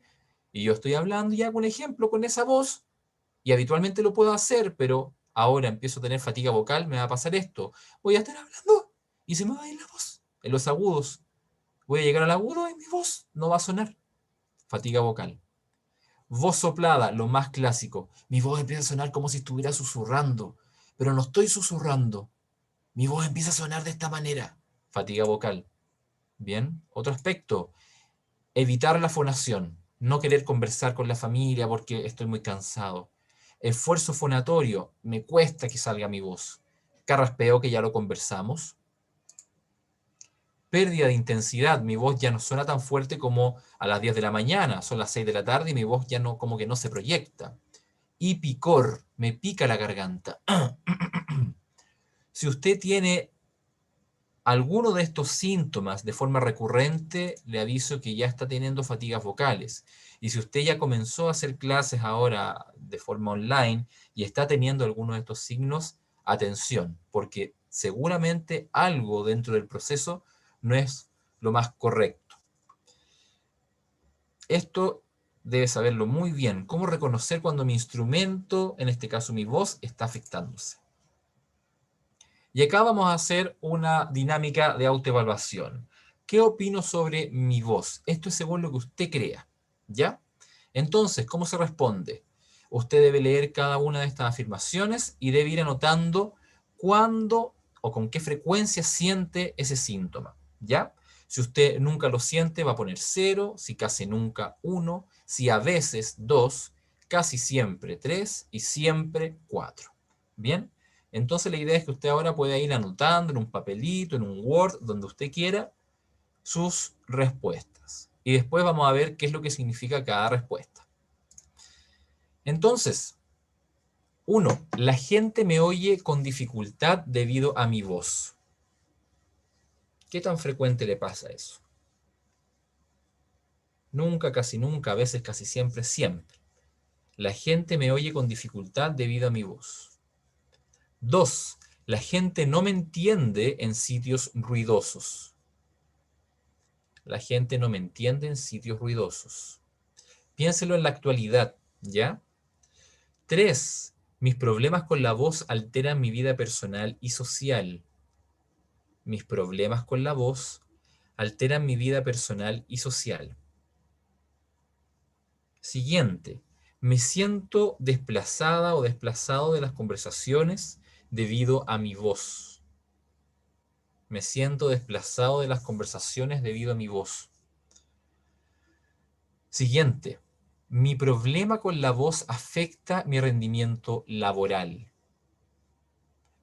y yo estoy hablando y hago un ejemplo con esa voz, y habitualmente lo puedo hacer, pero ahora empiezo a tener fatiga vocal, me va a pasar esto. Voy a estar hablando y se me va a ir la voz en los agudos. Voy a llegar al agudo y mi voz no va a sonar. Fatiga vocal. Voz soplada, lo más clásico. Mi voz empieza a sonar como si estuviera susurrando. Pero no estoy susurrando. Mi voz empieza a sonar de esta manera. Fatiga vocal. Bien. Otro aspecto. Evitar la fonación. No querer conversar con la familia porque estoy muy cansado. Esfuerzo fonatorio. Me cuesta que salga mi voz. Carraspeo, que ya lo conversamos. Pérdida de intensidad. Mi voz ya no suena tan fuerte como a las 10 de la mañana. Son las 6 de la tarde y mi voz ya no, como que no se proyecta. Y picor. Me pica la garganta. Si usted tiene alguno de estos síntomas de forma recurrente, le aviso que ya está teniendo fatigas vocales. Y si usted ya comenzó a hacer clases ahora de forma online y está teniendo alguno de estos signos, atención, porque seguramente algo dentro del proceso no es lo más correcto. Esto debe saberlo muy bien. ¿Cómo reconocer cuando mi instrumento, en este caso mi voz, está afectándose? Y acá vamos a hacer una dinámica de autoevaluación. ¿Qué opino sobre mi voz? Esto es según lo que usted crea, ¿ya? Entonces, ¿cómo se responde? Usted debe leer cada una de estas afirmaciones y debe ir anotando cuándo o con qué frecuencia siente ese síntoma, ¿ya? Si usted nunca lo siente, va a poner 0, si casi nunca 1, si a veces 2, casi siempre 3 y siempre 4. ¿Bien? Entonces la idea es que usted ahora pueda ir anotando en un papelito, en un Word, donde usted quiera, sus respuestas. Y después vamos a ver qué es lo que significa cada respuesta. Entonces, 1. La gente me oye con dificultad debido a mi voz. ¿Qué tan frecuente le pasa eso? Nunca, casi nunca, a veces, casi siempre, siempre. La gente me oye con dificultad debido a mi voz. 2. La gente no me entiende en sitios ruidosos. La gente no me entiende en sitios ruidosos. Piénselo en la actualidad, ¿ya? 3. Mis problemas con la voz alteran mi vida personal y social. Mis problemas con la voz alteran mi vida personal y social. Siguiente. Me siento desplazada o desplazado de las conversaciones debido a mi voz. Me siento desplazado de las conversaciones debido a mi voz. Siguiente. Mi problema con la voz afecta mi rendimiento laboral.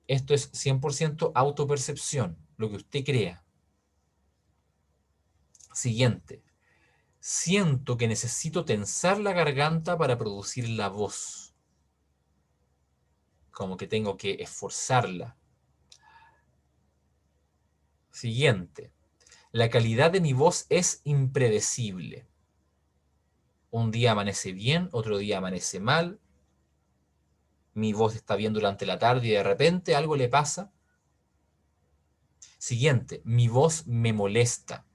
Esto es 100% autopercepción, lo que usted crea. Siguiente. Siento que necesito tensar la garganta para producir la voz. Como que tengo que esforzarla. Siguiente. La calidad de mi voz es impredecible. Un día amanece bien, otro día amanece mal. Mi voz está bien durante la tarde y de repente algo le pasa. Siguiente, mi voz me molesta.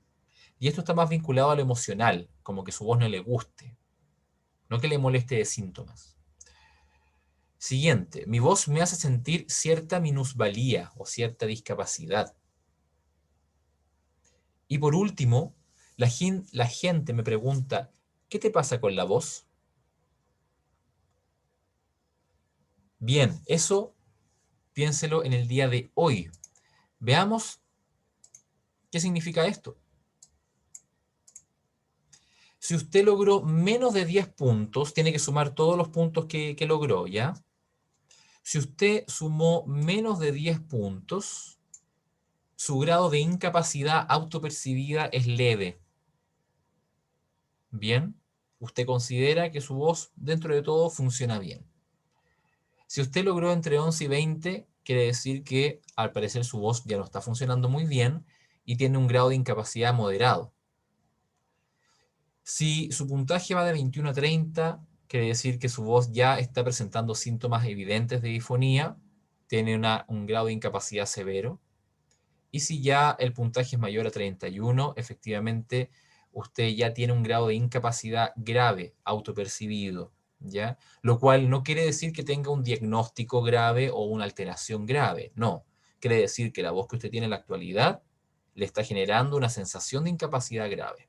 Y esto está más vinculado a lo emocional, como que su voz no le guste, no que le moleste de síntomas. Siguiente, mi voz me hace sentir cierta minusvalía o cierta discapacidad. Y por último, la gente me pregunta, ¿qué te pasa con la voz? Bien, eso piénselo en el día de hoy. Veamos qué significa esto. Si usted logró menos de 10 puntos, tiene que sumar todos los puntos que logró, ¿ya? Si usted sumó menos de 10 puntos, su grado de incapacidad autopercibida es leve. Bien, usted considera que su voz, dentro de todo, funciona bien. Si usted logró entre 11 y 20, quiere decir que al parecer su voz ya no está funcionando muy bien y tiene un grado de incapacidad moderado. Si su puntaje va de 21 a 30, quiere decir que su voz ya está presentando síntomas evidentes de difonía, tiene un grado de incapacidad severo. Y si ya el puntaje es mayor a 31, efectivamente usted ya tiene un grado de incapacidad grave, autopercibido, ¿ya? Lo cual no quiere decir que tenga un diagnóstico grave o una alteración grave, no. Quiere decir que la voz que usted tiene en la actualidad le está generando una sensación de incapacidad grave.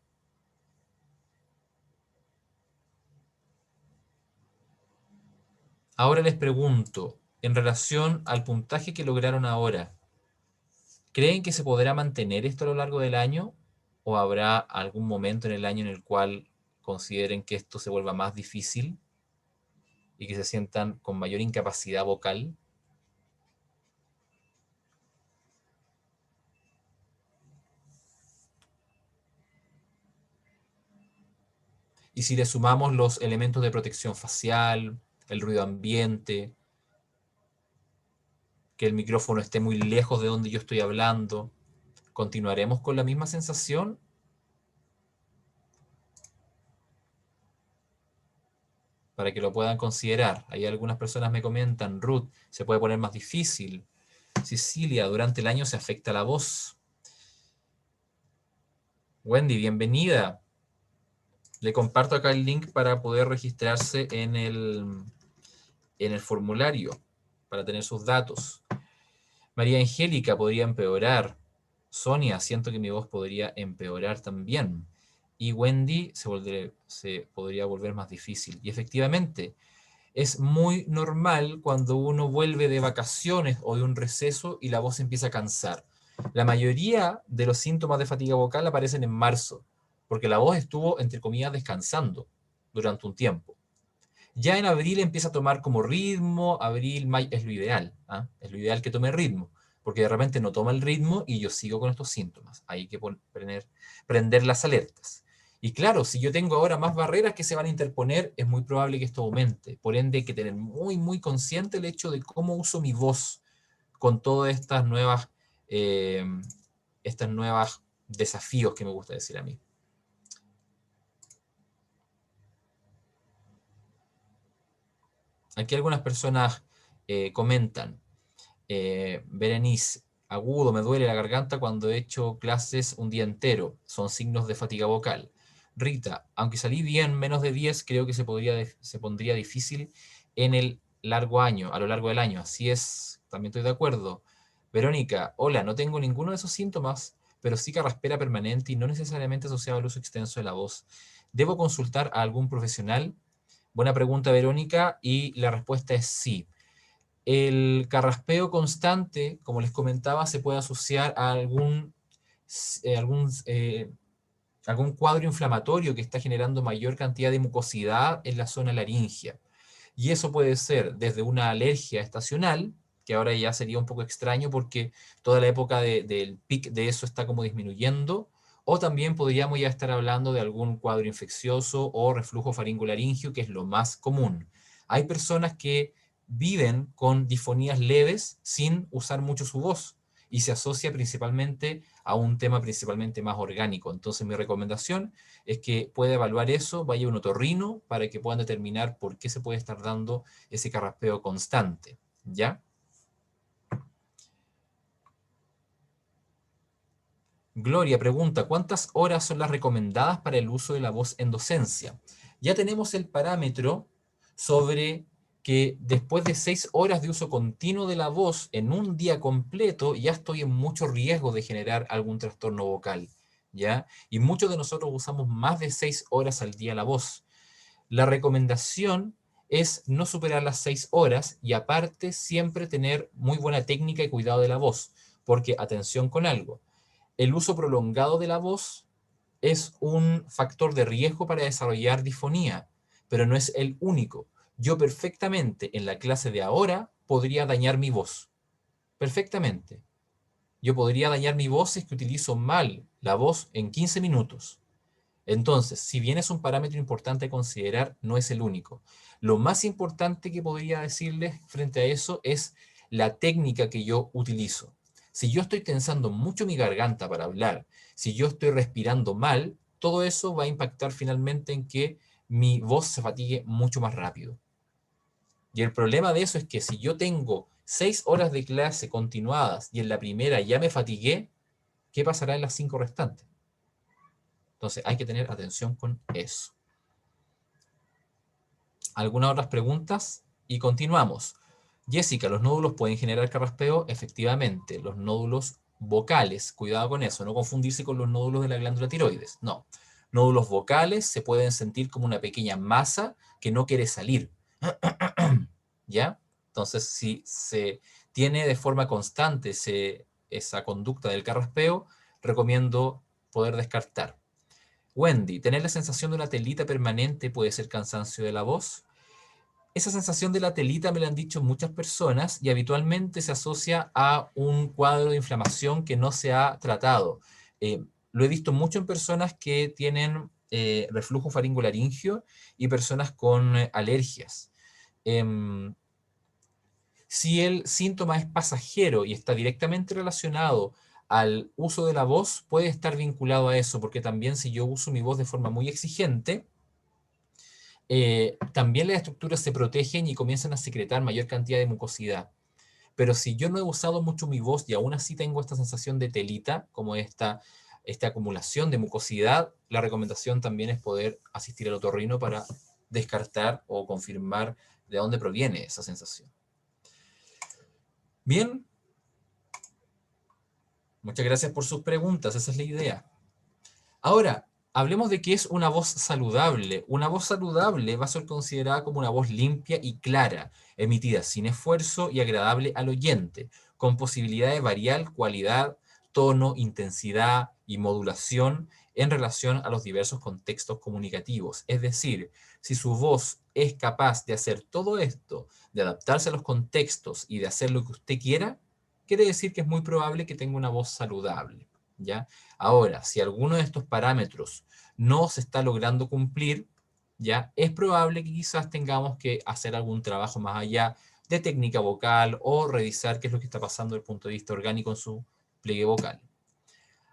Ahora les pregunto, en relación al puntaje que lograron ahora, ¿creen que se podrá mantener esto a lo largo del año? ¿O habrá algún momento en el año en el cual consideren que esto se vuelva más difícil y que se sientan con mayor incapacidad vocal? Y si le sumamos los elementos de protección facial, el ruido ambiente, que el micrófono esté muy lejos de donde yo estoy hablando, ¿continuaremos con la misma sensación? Para que lo puedan considerar. Ahí algunas personas me comentan, Ruth, se puede poner más difícil. Cecilia, durante el año se afecta la voz. Wendy, bienvenida. Le comparto acá el link para poder registrarse en el formulario, para tener sus datos. María Angélica, podría empeorar. Sonia, siento que mi voz podría empeorar también. Y Wendy se podría volver más difícil. Y efectivamente, es muy normal cuando uno vuelve de vacaciones o de un receso y la voz empieza a cansar. La mayoría de los síntomas de fatiga vocal aparecen en marzo, porque la voz estuvo, entre comillas, descansando durante un tiempo. Ya en abril empieza a tomar como ritmo, abril, mayo, es lo ideal, ¿ah? Es lo ideal que tome ritmo, porque de repente no toma el ritmo y yo sigo con estos síntomas. Hay que prender las alertas. Y claro, si yo tengo ahora más barreras que se van a interponer, es muy probable que esto aumente. Por ende, hay que tener muy, muy consciente el hecho de cómo uso mi voz con todas eh, estas nuevas desafíos que me gusta decir a mí. Aquí algunas personas comentan, Berenice, agudo, me duele la garganta cuando he hecho clases un día entero. Son signos de fatiga vocal. Rita, aunque salí bien, menos de 10, creo que se pondría difícil en el largo año, a lo largo del año. Así es, también estoy de acuerdo. Verónica, hola, no tengo ninguno de esos síntomas, pero sí carraspera permanente y no necesariamente asociado al uso extenso de la voz. ¿Debo consultar a algún profesional? Buena pregunta, Verónica, y la respuesta es sí. El carraspeo constante, como les comentaba, se puede asociar a eh, algún, eh, algún cuadro inflamatorio que está generando mayor cantidad de mucosidad en la zona laringea. Y eso puede ser desde una alergia estacional, que ahora ya sería un poco extraño porque toda la época del pic de eso está como disminuyendo, o también podríamos ya estar hablando de algún cuadro infeccioso o reflujo faringolaringio, que es lo más común. Hay personas que viven con disfonías leves sin usar mucho su voz y se asocia principalmente a un tema principalmente más orgánico. Entonces mi recomendación es que pueda evaluar eso, vaya a un otorrino para que puedan determinar por qué se puede estar dando ese carraspeo constante, ¿ya? Gloria pregunta, ¿cuántas horas son las recomendadas para el uso de la voz en docencia? Ya tenemos el parámetro sobre que después de 6 horas de uso continuo de la voz en un día completo, ya estoy en mucho riesgo de generar algún trastorno vocal, ¿ya? Y muchos de nosotros usamos más de 6 horas al día la voz. La recomendación es no superar las 6 horas y aparte siempre tener muy buena técnica y cuidado de la voz, porque atención con algo, el uso prolongado de la voz es un factor de riesgo para desarrollar disfonía, pero no es el único. Yo perfectamente en la clase de ahora podría dañar mi voz. Perfectamente. Yo podría dañar mi voz si es que utilizo mal la voz en 15 minutos. Entonces, si bien es un parámetro importante a considerar, no es el único. Lo más importante que podría decirles frente a eso es la técnica que yo utilizo. Si yo estoy tensando mucho mi garganta para hablar, si yo estoy respirando mal, todo eso va a impactar finalmente en que mi voz se fatigue mucho más rápido. Y el problema de eso es que si yo tengo 6 horas de clase continuadas y en la primera ya me fatigué, ¿qué pasará en las 5 restantes? Entonces hay que tener atención con eso. ¿Algunas otras preguntas? Y continuamos. Jessica, ¿los nódulos pueden generar carraspeo? Efectivamente, los nódulos vocales, cuidado con eso, no confundirse con los nódulos de la glándula tiroides, no. Nódulos vocales se pueden sentir como una pequeña masa que no quiere salir. ¿Ya? Entonces, si se tiene de forma constante esa conducta del carraspeo, recomiendo poder descartar. Wendy, tener la sensación de una telita permanente puede ser cansancio de la voz. Esa sensación de la telita me la han dicho muchas personas y habitualmente se asocia a un cuadro de inflamación que no se ha tratado. Lo he visto mucho en personas que tienen reflujo faringolaringio y personas con alergias. Si el síntoma es pasajero y está directamente relacionado al uso de la voz, puede estar vinculado a eso, porque también si yo uso mi voz de forma muy exigente, también las estructuras se protegen y comienzan a secretar mayor cantidad de mucosidad. Pero si yo no he usado mucho mi voz y aún así tengo esta sensación de telita, como esta acumulación de mucosidad, la recomendación también es poder asistir al otorrino para descartar o confirmar de dónde proviene esa sensación. Bien, muchas gracias por sus preguntas, esa es la idea. Ahora, hablemos de qué es una voz saludable. Una voz saludable va a ser considerada como una voz limpia y clara, emitida sin esfuerzo y agradable al oyente, con posibilidad de variar cualidad, tono, intensidad y modulación en relación a los diversos contextos comunicativos. Es decir, si su voz es capaz de hacer todo esto, de adaptarse a los contextos y de hacer lo que usted quiera, quiere decir que es muy probable que tenga una voz saludable, ¿ya? Ahora, si alguno de estos parámetros no se está logrando cumplir, ¿ya? Es probable que quizás tengamos que hacer algún trabajo más allá de técnica vocal o revisar qué es lo que está pasando desde el punto de vista orgánico en su pliegue vocal.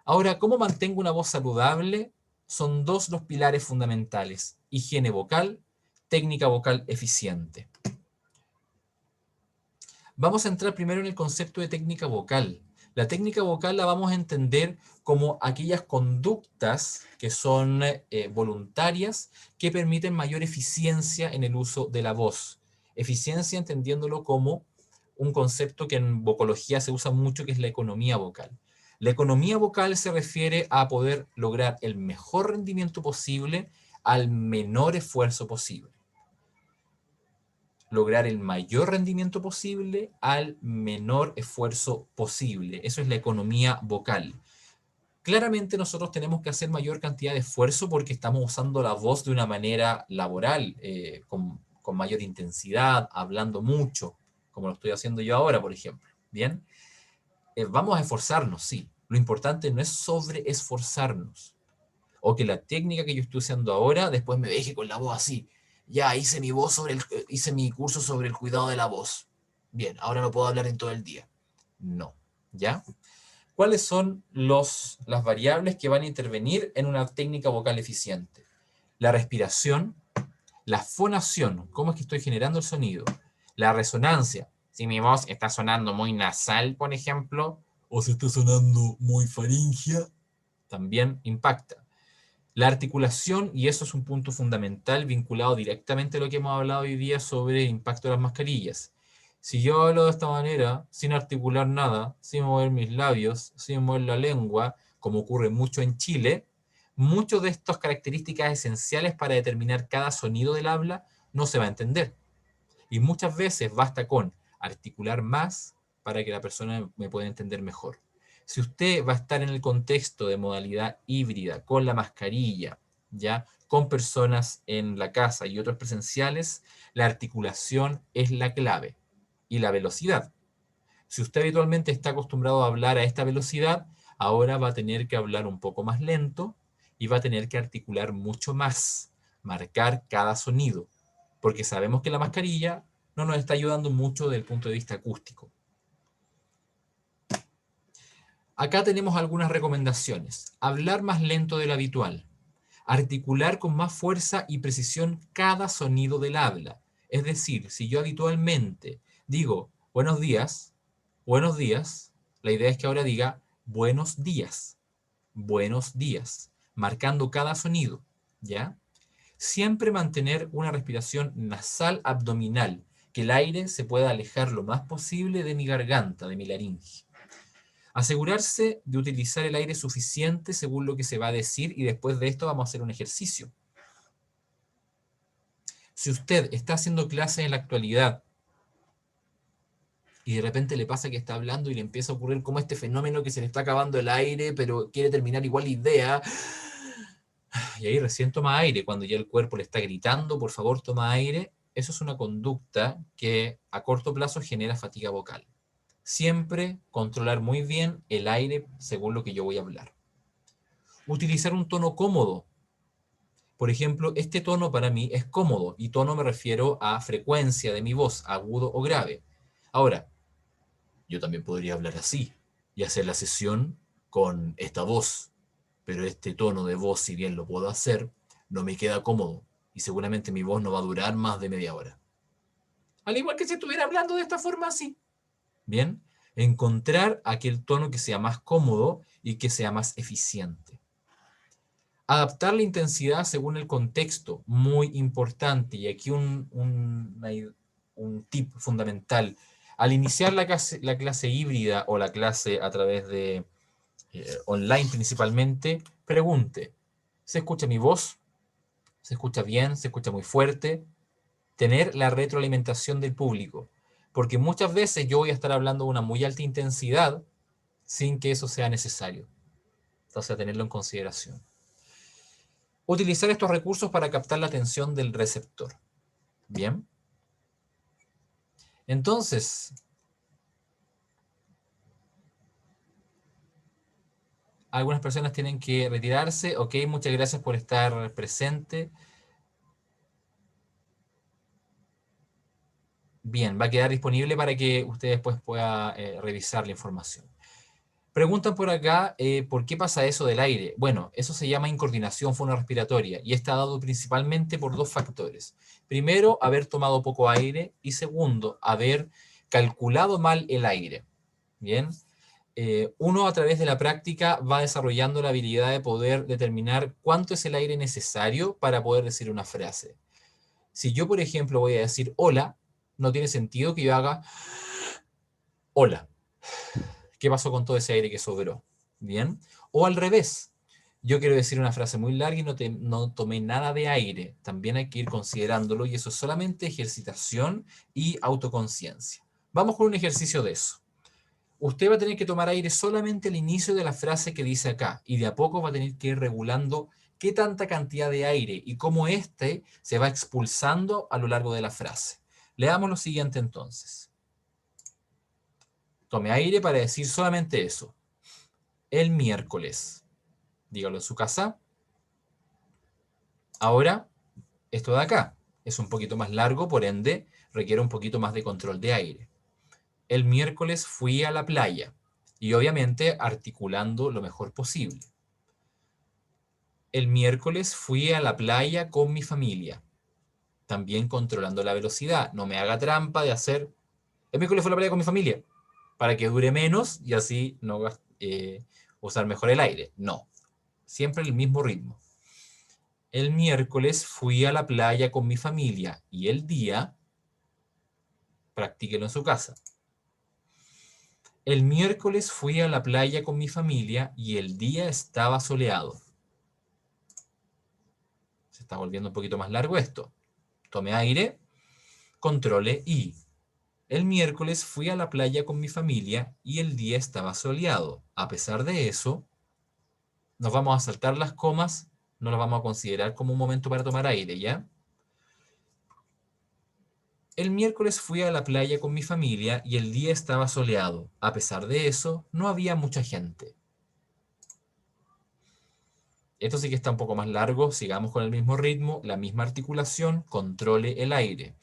Ahora, ¿cómo mantengo una voz saludable? Son dos los pilares fundamentales: higiene vocal, técnica vocal eficiente. Vamos a entrar primero en el concepto de técnica vocal. La técnica vocal la vamos a entender como aquellas conductas que son voluntarias que permiten mayor eficiencia en el uso de la voz. Eficiencia entendiéndolo como un concepto que en vocología se usa mucho, que es la economía vocal. La economía vocal se refiere a poder lograr el mejor rendimiento posible al menor esfuerzo posible. Lograr el mayor rendimiento posible al menor esfuerzo posible. Eso es la economía vocal. Claramente nosotros tenemos que hacer mayor cantidad de esfuerzo porque estamos usando la voz de una manera laboral, con mayor intensidad, hablando mucho, como lo estoy haciendo yo ahora, por ejemplo. ¿Bien? Vamos a esforzarnos, sí. Lo importante no es sobreesforzarnos. O que la técnica que yo estoy usando ahora después me deje con la voz así. Ya hice hice mi curso sobre el cuidado de la voz. Bien, ahora no puedo hablar en todo el día. No, ¿ya? ¿Cuáles son las variables que van a intervenir en una técnica vocal eficiente? La respiración, la fonación, cómo es que estoy generando el sonido, la resonancia, si mi voz está sonando muy nasal, por ejemplo, o si está sonando muy faringea, también impacta. La articulación, y eso es un punto fundamental vinculado directamente a lo que hemos hablado hoy día sobre el impacto de las mascarillas. Si yo hablo de esta manera, sin articular nada, sin mover mis labios, sin mover la lengua, como ocurre mucho en Chile, muchas de estas características esenciales para determinar cada sonido del habla no se va a entender. Y muchas veces basta con articular más para que la persona me pueda entender mejor. Si usted va a estar en el contexto de modalidad híbrida, con la mascarilla, ¿ya? Con personas en la casa y otros presenciales, la articulación es la clave y la velocidad. Si usted habitualmente está acostumbrado a hablar a esta velocidad, ahora va a tener que hablar un poco más lento y va a tener que articular mucho más, marcar cada sonido, porque sabemos que la mascarilla no nos está ayudando mucho desde el punto de vista acústico. Acá tenemos algunas recomendaciones. Hablar más lento de lo habitual. Articular con más fuerza y precisión cada sonido del habla. Es decir, si yo habitualmente digo buenos días, la idea es que ahora diga buenos días, marcando cada sonido, ¿ya? Siempre mantener una respiración nasal abdominal, que el aire se pueda alejar lo más posible de mi garganta, de mi laringe. Asegurarse de utilizar el aire suficiente según lo que se va a decir y después de esto vamos a hacer un ejercicio. Si usted está haciendo clases en la actualidad y de repente le pasa que está hablando y le empieza a ocurrir como este fenómeno que se le está acabando el aire, pero quiere terminar igual la idea. Y ahí recién toma aire, cuando ya el cuerpo le está gritando, por favor, toma aire. Eso es una conducta que a corto plazo genera fatiga vocal. Siempre controlar muy bien el aire según lo que yo voy a hablar. Utilizar un tono cómodo. Por ejemplo, este tono para mí es cómodo, y tono me refiero a frecuencia de mi voz, agudo o grave. Ahora, yo también podría hablar así y hacer la sesión con esta voz, pero este tono de voz, si bien lo puedo hacer, no me queda cómodo y seguramente mi voz no va a durar más de media hora. Al igual que si estuviera hablando de esta forma así. Bien, encontrar aquel tono que sea más cómodo y que sea más eficiente. Adaptar la intensidad según el contexto, muy importante. Y aquí un tip fundamental. Al iniciar la clase híbrida o la clase a través de online principalmente, pregunte, ¿se escucha mi voz? ¿Se escucha bien? ¿Se escucha muy fuerte? Tener la retroalimentación del público. Porque muchas veces yo voy a estar hablando de una muy alta intensidad sin que eso sea necesario. Entonces, a tenerlo en consideración. Utilizar estos recursos para captar la atención del receptor. Bien. Entonces, algunas personas tienen que retirarse. Ok, muchas gracias por estar presente. Bien, va a quedar disponible para que usted después pueda revisar la información. Preguntan por acá, ¿por qué pasa eso del aire? Bueno, eso se llama incoordinación fonorrespiratoria y está dado principalmente por dos factores. Primero, haber tomado poco aire y segundo, haber calculado mal el aire. Bien, uno a través de la práctica va desarrollando la habilidad de poder determinar cuánto es el aire necesario para poder decir una frase. Si yo, por ejemplo, voy a decir hola, no tiene sentido que yo haga hola. ¿Qué pasó con todo ese aire que sobró? Bien. O al revés. Yo quiero decir una frase muy larga y no tomé nada de aire. También hay que ir considerándolo y eso es solamente ejercitación y autoconciencia. Vamos con un ejercicio de eso. Usted va a tener que tomar aire solamente al inicio de la frase que dice acá y de a poco va a tener que ir regulando qué tanta cantidad de aire y cómo éste se va expulsando a lo largo de la frase. Leamos lo siguiente entonces. Tome aire para decir solamente eso. El miércoles. Dígalo en su casa. Ahora, esto de acá es un poquito más largo, por ende, requiere un poquito más de control de aire. El miércoles fui a la playa y obviamente articulando lo mejor posible. El miércoles fui a la playa con mi familia, también controlando la velocidad. No me haga trampa de hacer, el miércoles fui a la playa con mi familia, para que dure menos y así no usar mejor el aire. No, siempre el mismo ritmo. El miércoles fui a la playa con mi familia y el día, practíquelo en su casa. El miércoles fui a la playa con mi familia y el día estaba soleado. Se está volviendo un poquito más largo esto. Tome aire, controle y. El miércoles fui a la playa con mi familia y el día estaba soleado. A pesar de eso, nos vamos a saltar las comas, no las vamos a considerar como un momento para tomar aire, ¿ya? El miércoles fui a la playa con mi familia y el día estaba soleado. A pesar de eso, no había mucha gente. Esto sí que está un poco más largo, sigamos con el mismo ritmo, la misma articulación, controle el aire.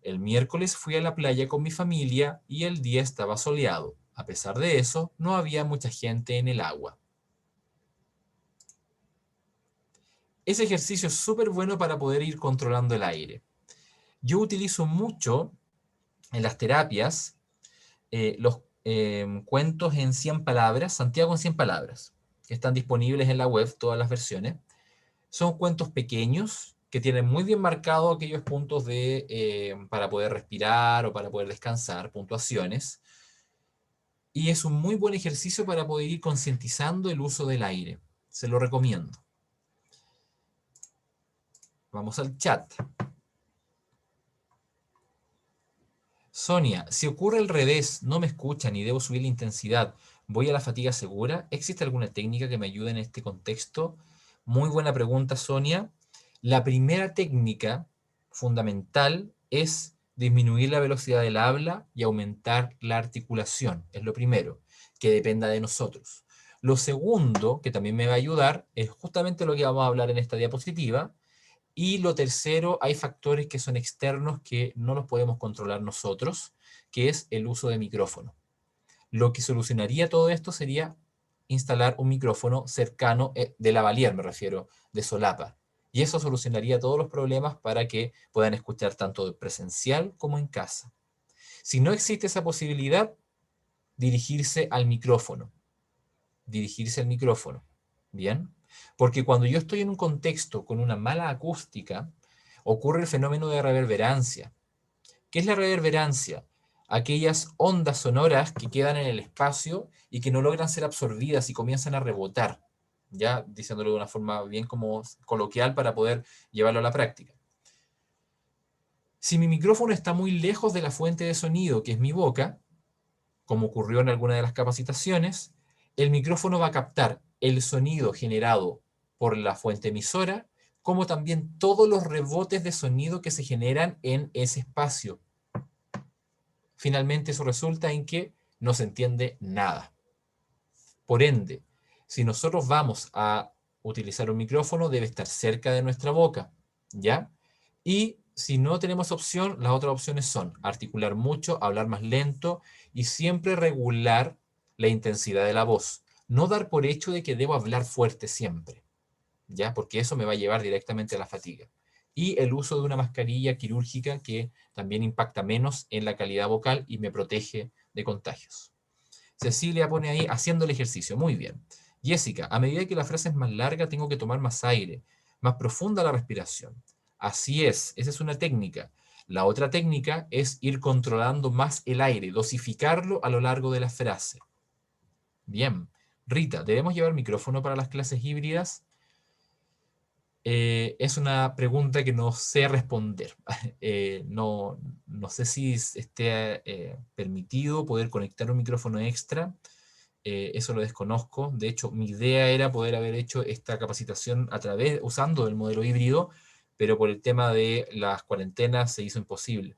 El miércoles fui a la playa con mi familia y el día estaba soleado. A pesar de eso, no había mucha gente en el agua. Ese ejercicio es súper bueno para poder ir controlando el aire. Yo utilizo mucho en las terapias los cuentos en 100 palabras, Santiago en 100 palabras, que están disponibles en la web, todas las versiones. Son cuentos pequeños que tienen muy bien marcados aquellos puntos para poder respirar o para poder descansar, puntuaciones. Y es un muy buen ejercicio para poder ir concientizando el uso del aire. Se lo recomiendo. Vamos al chat. Sonia, si ocurre al revés, no me escuchan y debo subir la intensidad, ¿voy a la fatiga segura? ¿Existe alguna técnica que me ayude en este contexto? Muy buena pregunta, Sonia. La primera técnica fundamental es disminuir la velocidad del habla y aumentar la articulación. Es lo primero, que dependa de nosotros. Lo segundo, que también me va a ayudar, es justamente lo que vamos a hablar en esta diapositiva. Y lo tercero, hay factores que son externos que no los podemos controlar nosotros, que es el uso de micrófono. Lo que solucionaría todo esto sería instalar un micrófono cercano, de lavalier me refiero, de solapa. Y eso solucionaría todos los problemas para que puedan escuchar tanto presencial como en casa. Si no existe esa posibilidad, dirigirse al micrófono. Dirigirse al micrófono. ¿Bien? Porque cuando yo estoy en un contexto con una mala acústica, ocurre el fenómeno de reverberancia. ¿Qué es la reverberancia? Aquellas ondas sonoras que quedan en el espacio y que no logran ser absorbidas y comienzan a rebotar, ya diciéndolo de una forma bien como coloquial para poder llevarlo a la práctica. Si mi micrófono está muy lejos de la fuente de sonido, que es mi boca, como ocurrió en alguna de las capacitaciones, el micrófono va a captar el sonido generado por la fuente emisora, como también todos los rebotes de sonido que se generan en ese espacio. Finalmente eso resulta en que no se entiende nada. Por ende, si nosotros vamos a utilizar un micrófono, debe estar cerca de nuestra boca, ¿ya? Y si no tenemos opción, las otras opciones son articular mucho, hablar más lento y siempre regular la intensidad de la voz. No dar por hecho de que debo hablar fuerte siempre, ¿ya? Porque eso me va a llevar directamente a la fatiga. Y el uso de una mascarilla quirúrgica que también impacta menos en la calidad vocal y me protege de contagios. Cecilia pone ahí, haciendo el ejercicio. Muy bien. Jessica, a medida que la frase es más larga, tengo que tomar más aire, más profunda la respiración. Así es, esa es una técnica. La otra técnica es ir controlando más el aire, dosificarlo a lo largo de la frase. Bien. Rita, ¿debemos llevar micrófono para las clases híbridas? Es una pregunta que no sé responder. No sé si esté permitido poder conectar un micrófono extra. Eso lo desconozco. De hecho, mi idea era poder haber hecho esta capacitación usando el modelo híbrido, pero por el tema de las cuarentenas se hizo imposible.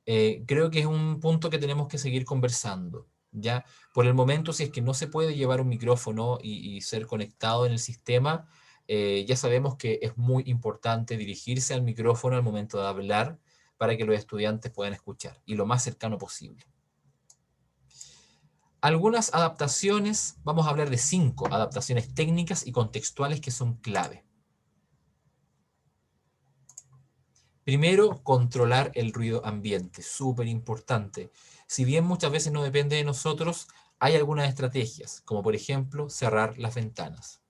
Creo que es un punto que tenemos que seguir conversando. ¿Ya? Por el momento, si es que no se puede llevar un micrófono y ser conectado en el sistema, ya sabemos que es muy importante dirigirse al micrófono al momento de hablar para que los estudiantes puedan escuchar, y lo más cercano posible. Algunas adaptaciones, vamos a hablar de 5 adaptaciones técnicas y contextuales que son clave. Primero, controlar el ruido ambiente, súper importante. Si bien muchas veces no depende de nosotros, hay algunas estrategias, como por ejemplo cerrar las ventanas,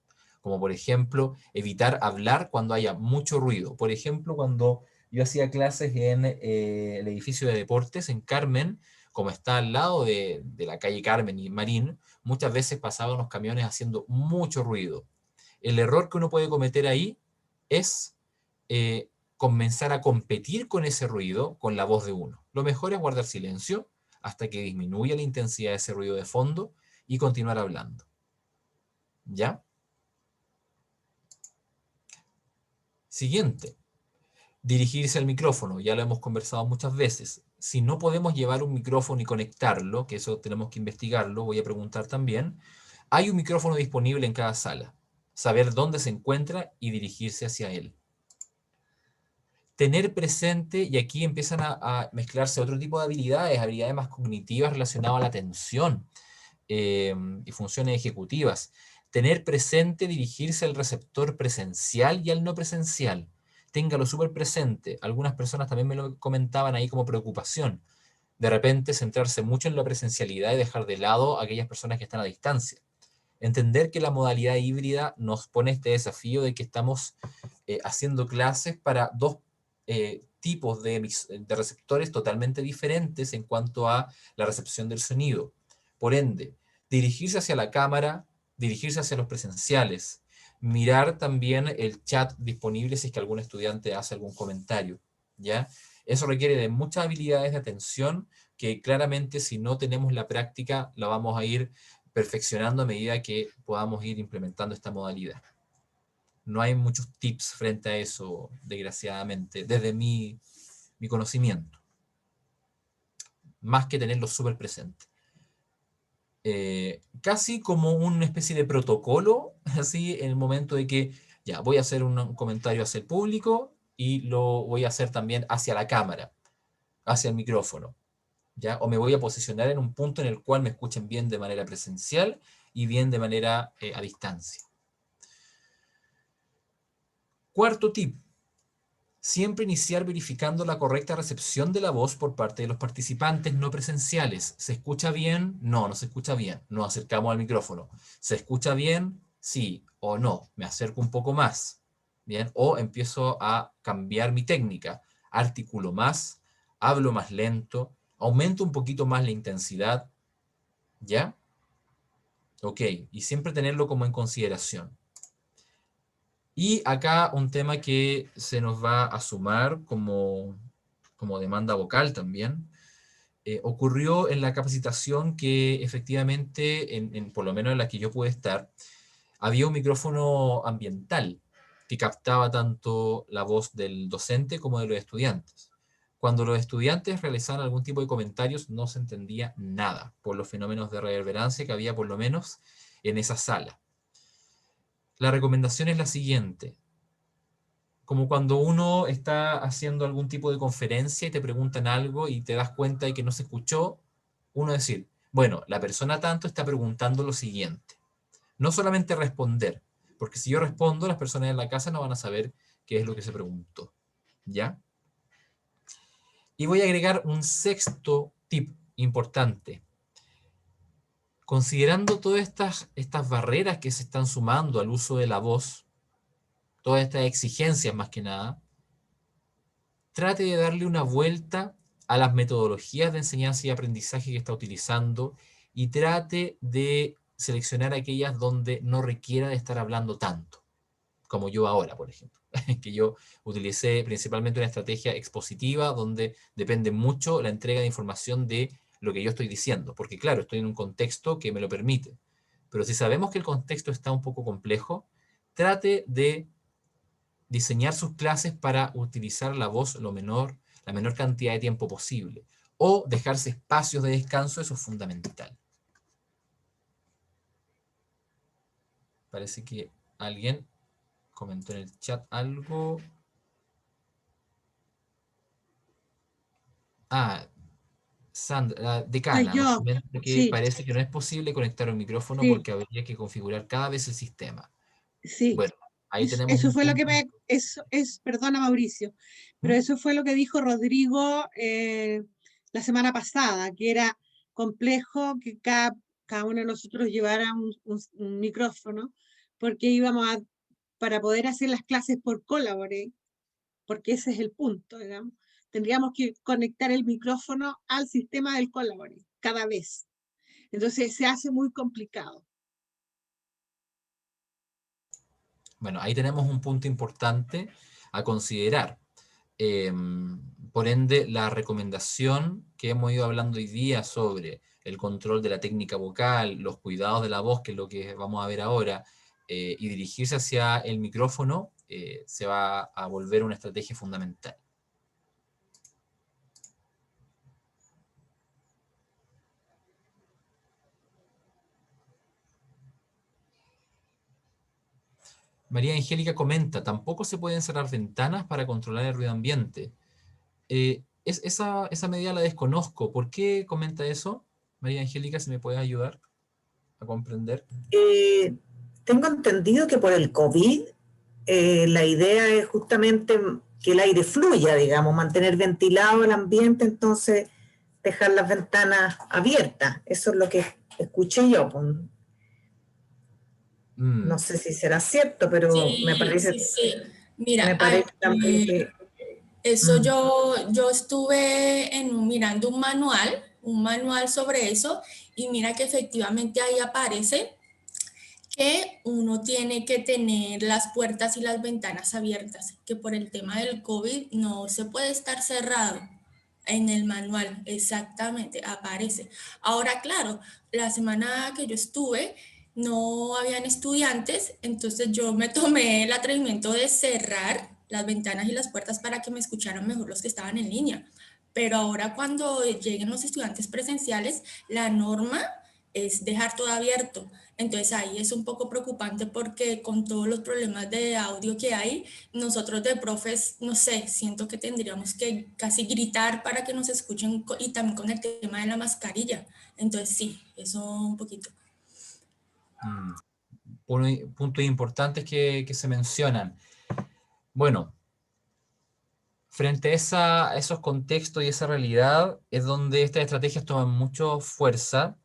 como por ejemplo evitar hablar cuando haya mucho ruido. Por ejemplo, cuando yo hacía clases en el edificio de deportes en Carmen, como está al lado de la calle Carmen y Marín, muchas veces pasaban los camiones haciendo mucho ruido. El error que uno puede cometer ahí es comenzar a competir con ese ruido con la voz de uno. Lo mejor es guardar silencio hasta que disminuya la intensidad de ese ruido de fondo y continuar hablando. ¿Ya? Siguiente. Dirigirse al micrófono. Ya lo hemos conversado muchas veces. Si no podemos llevar un micrófono y conectarlo, que eso tenemos que investigarlo, voy a preguntar también, hay un micrófono disponible en cada sala. Saber dónde se encuentra y dirigirse hacia él. Tener presente, y aquí empiezan a mezclarse otro tipo de habilidades más cognitivas relacionadas a la atención y funciones ejecutivas. Tener presente, dirigirse al receptor presencial y al no presencial. Téngalo súper presente. Algunas personas también me lo comentaban ahí como preocupación. De repente centrarse mucho en la presencialidad y dejar de lado a aquellas personas que están a distancia. Entender que la modalidad híbrida nos pone este desafío de que estamos haciendo clases para dos tipos de receptores totalmente diferentes en cuanto a la recepción del sonido. Por ende, dirigirse hacia la cámara, dirigirse hacia los presenciales, mirar también el chat disponible si es que algún estudiante hace algún comentario, ¿ya? Eso requiere de muchas habilidades de atención que claramente si no tenemos la práctica la vamos a ir perfeccionando a medida que podamos ir implementando esta modalidad. No hay muchos tips frente a eso, desgraciadamente, desde mi conocimiento, más que tenerlo súper presente. Casi como una especie de protocolo, así, en el momento de que ya voy a hacer un comentario hacia el público y lo voy a hacer también hacia la cámara, hacia el micrófono, ¿ya? O me voy a posicionar en un punto en el cual me escuchen bien de manera presencial y bien de manera a distancia. Cuarto tip. Siempre iniciar verificando la correcta recepción de la voz por parte de los participantes no presenciales. ¿Se escucha bien? No, no se escucha bien. Nos acercamos al micrófono. ¿Se escucha bien? Sí o no. Me acerco un poco más. ¿Bien? O empiezo a cambiar mi técnica. Articulo más, hablo más lento, aumento un poquito más la intensidad. ¿Ya? Ok, y siempre tenerlo como en consideración. Y acá un tema que se nos va a sumar como demanda vocal también, ocurrió en la capacitación que efectivamente, por lo menos en la que yo pude estar, había un micrófono ambiental que captaba tanto la voz del docente como de los estudiantes. Cuando los estudiantes realizaban algún tipo de comentarios no se entendía nada por los fenómenos de reverberancia que había por lo menos en esa sala. La recomendación es la siguiente. Como cuando uno está haciendo algún tipo de conferencia y te preguntan algo y te das cuenta de que no se escuchó, uno decir, bueno, la persona tanto está preguntando lo siguiente. No solamente responder, porque si yo respondo, las personas en la casa no van a saber qué es lo que se preguntó. ¿Ya? Y voy a agregar un sexto tip importante. Considerando todas estas barreras que se están sumando al uso de la voz, todas estas exigencias más que nada, trate de darle una vuelta a las metodologías de enseñanza y aprendizaje que está utilizando y trate de seleccionar aquellas donde no requiera de estar hablando tanto, como yo ahora, por ejemplo, que yo utilicé principalmente una estrategia expositiva donde depende mucho la entrega de información de lo que yo estoy diciendo, porque claro, estoy en un contexto que me lo permite, pero si sabemos que el contexto está un poco complejo, trate de diseñar sus clases para utilizar la voz la menor cantidad de tiempo posible, o dejarse espacios de descanso, eso es fundamental. Parece que alguien comentó en el chat algo. Sandra, la Soy decana, nos yo, comenta que sí, parece que no es posible conectar un micrófono sí, porque habría que configurar cada vez el sistema. sí. Bueno, ahí tenemos Eso un fue lo que punto. perdona Mauricio, pero ¿Mm? eso fue lo que dijo Rodrigo la semana pasada, que era complejo que cada uno de nosotros llevara un micrófono, porque para poder hacer las clases por Collabore, porque ese es el punto, digamos, tendríamos que conectar el micrófono al sistema del Collabore cada vez. Entonces se hace muy complicado. Bueno, ahí tenemos un punto importante a considerar. Por ende, la recomendación que hemos ido hablando hoy día sobre el control de la técnica vocal, los cuidados de la voz, que es lo que vamos a ver ahora, y dirigirse hacia el micrófono, se va a volver una estrategia fundamental. María Angélica comenta, tampoco se pueden cerrar ventanas para controlar el ruido ambiente. Esa medida la desconozco. ¿Por qué comenta eso? María Angélica, si me puedes ayudar a comprender. Tengo entendido que por el COVID la idea es justamente que el aire fluya, digamos, mantener ventilado el ambiente, entonces dejar las ventanas abiertas. Eso es lo que escuché yo. No sé si será cierto, pero Sí, me parece, sí. Mira, me parece también que... eso yo estuve mirando un manual sobre eso, y mira que efectivamente ahí aparece que uno tiene que tener las puertas y las ventanas abiertas, que por el tema del COVID no se puede estar cerrado. En el manual, exactamente, aparece. Ahora, claro, la semana que yo estuve no habían estudiantes, entonces yo me tomé el atrevimiento de cerrar las ventanas y las puertas para que me escucharan mejor los que estaban en línea. Pero ahora cuando lleguen los estudiantes presenciales, la norma es dejar todo abierto. Entonces ahí es un poco preocupante porque con todos los problemas de audio que hay, nosotros de profes, no sé, siento que tendríamos que casi gritar para que nos escuchen y también con el tema de la mascarilla. Entonces sí, eso un poquito. Puntos importantes que se mencionan. Bueno, frente a esos contextos y esa realidad es donde estas estrategias toman mucha fuerza,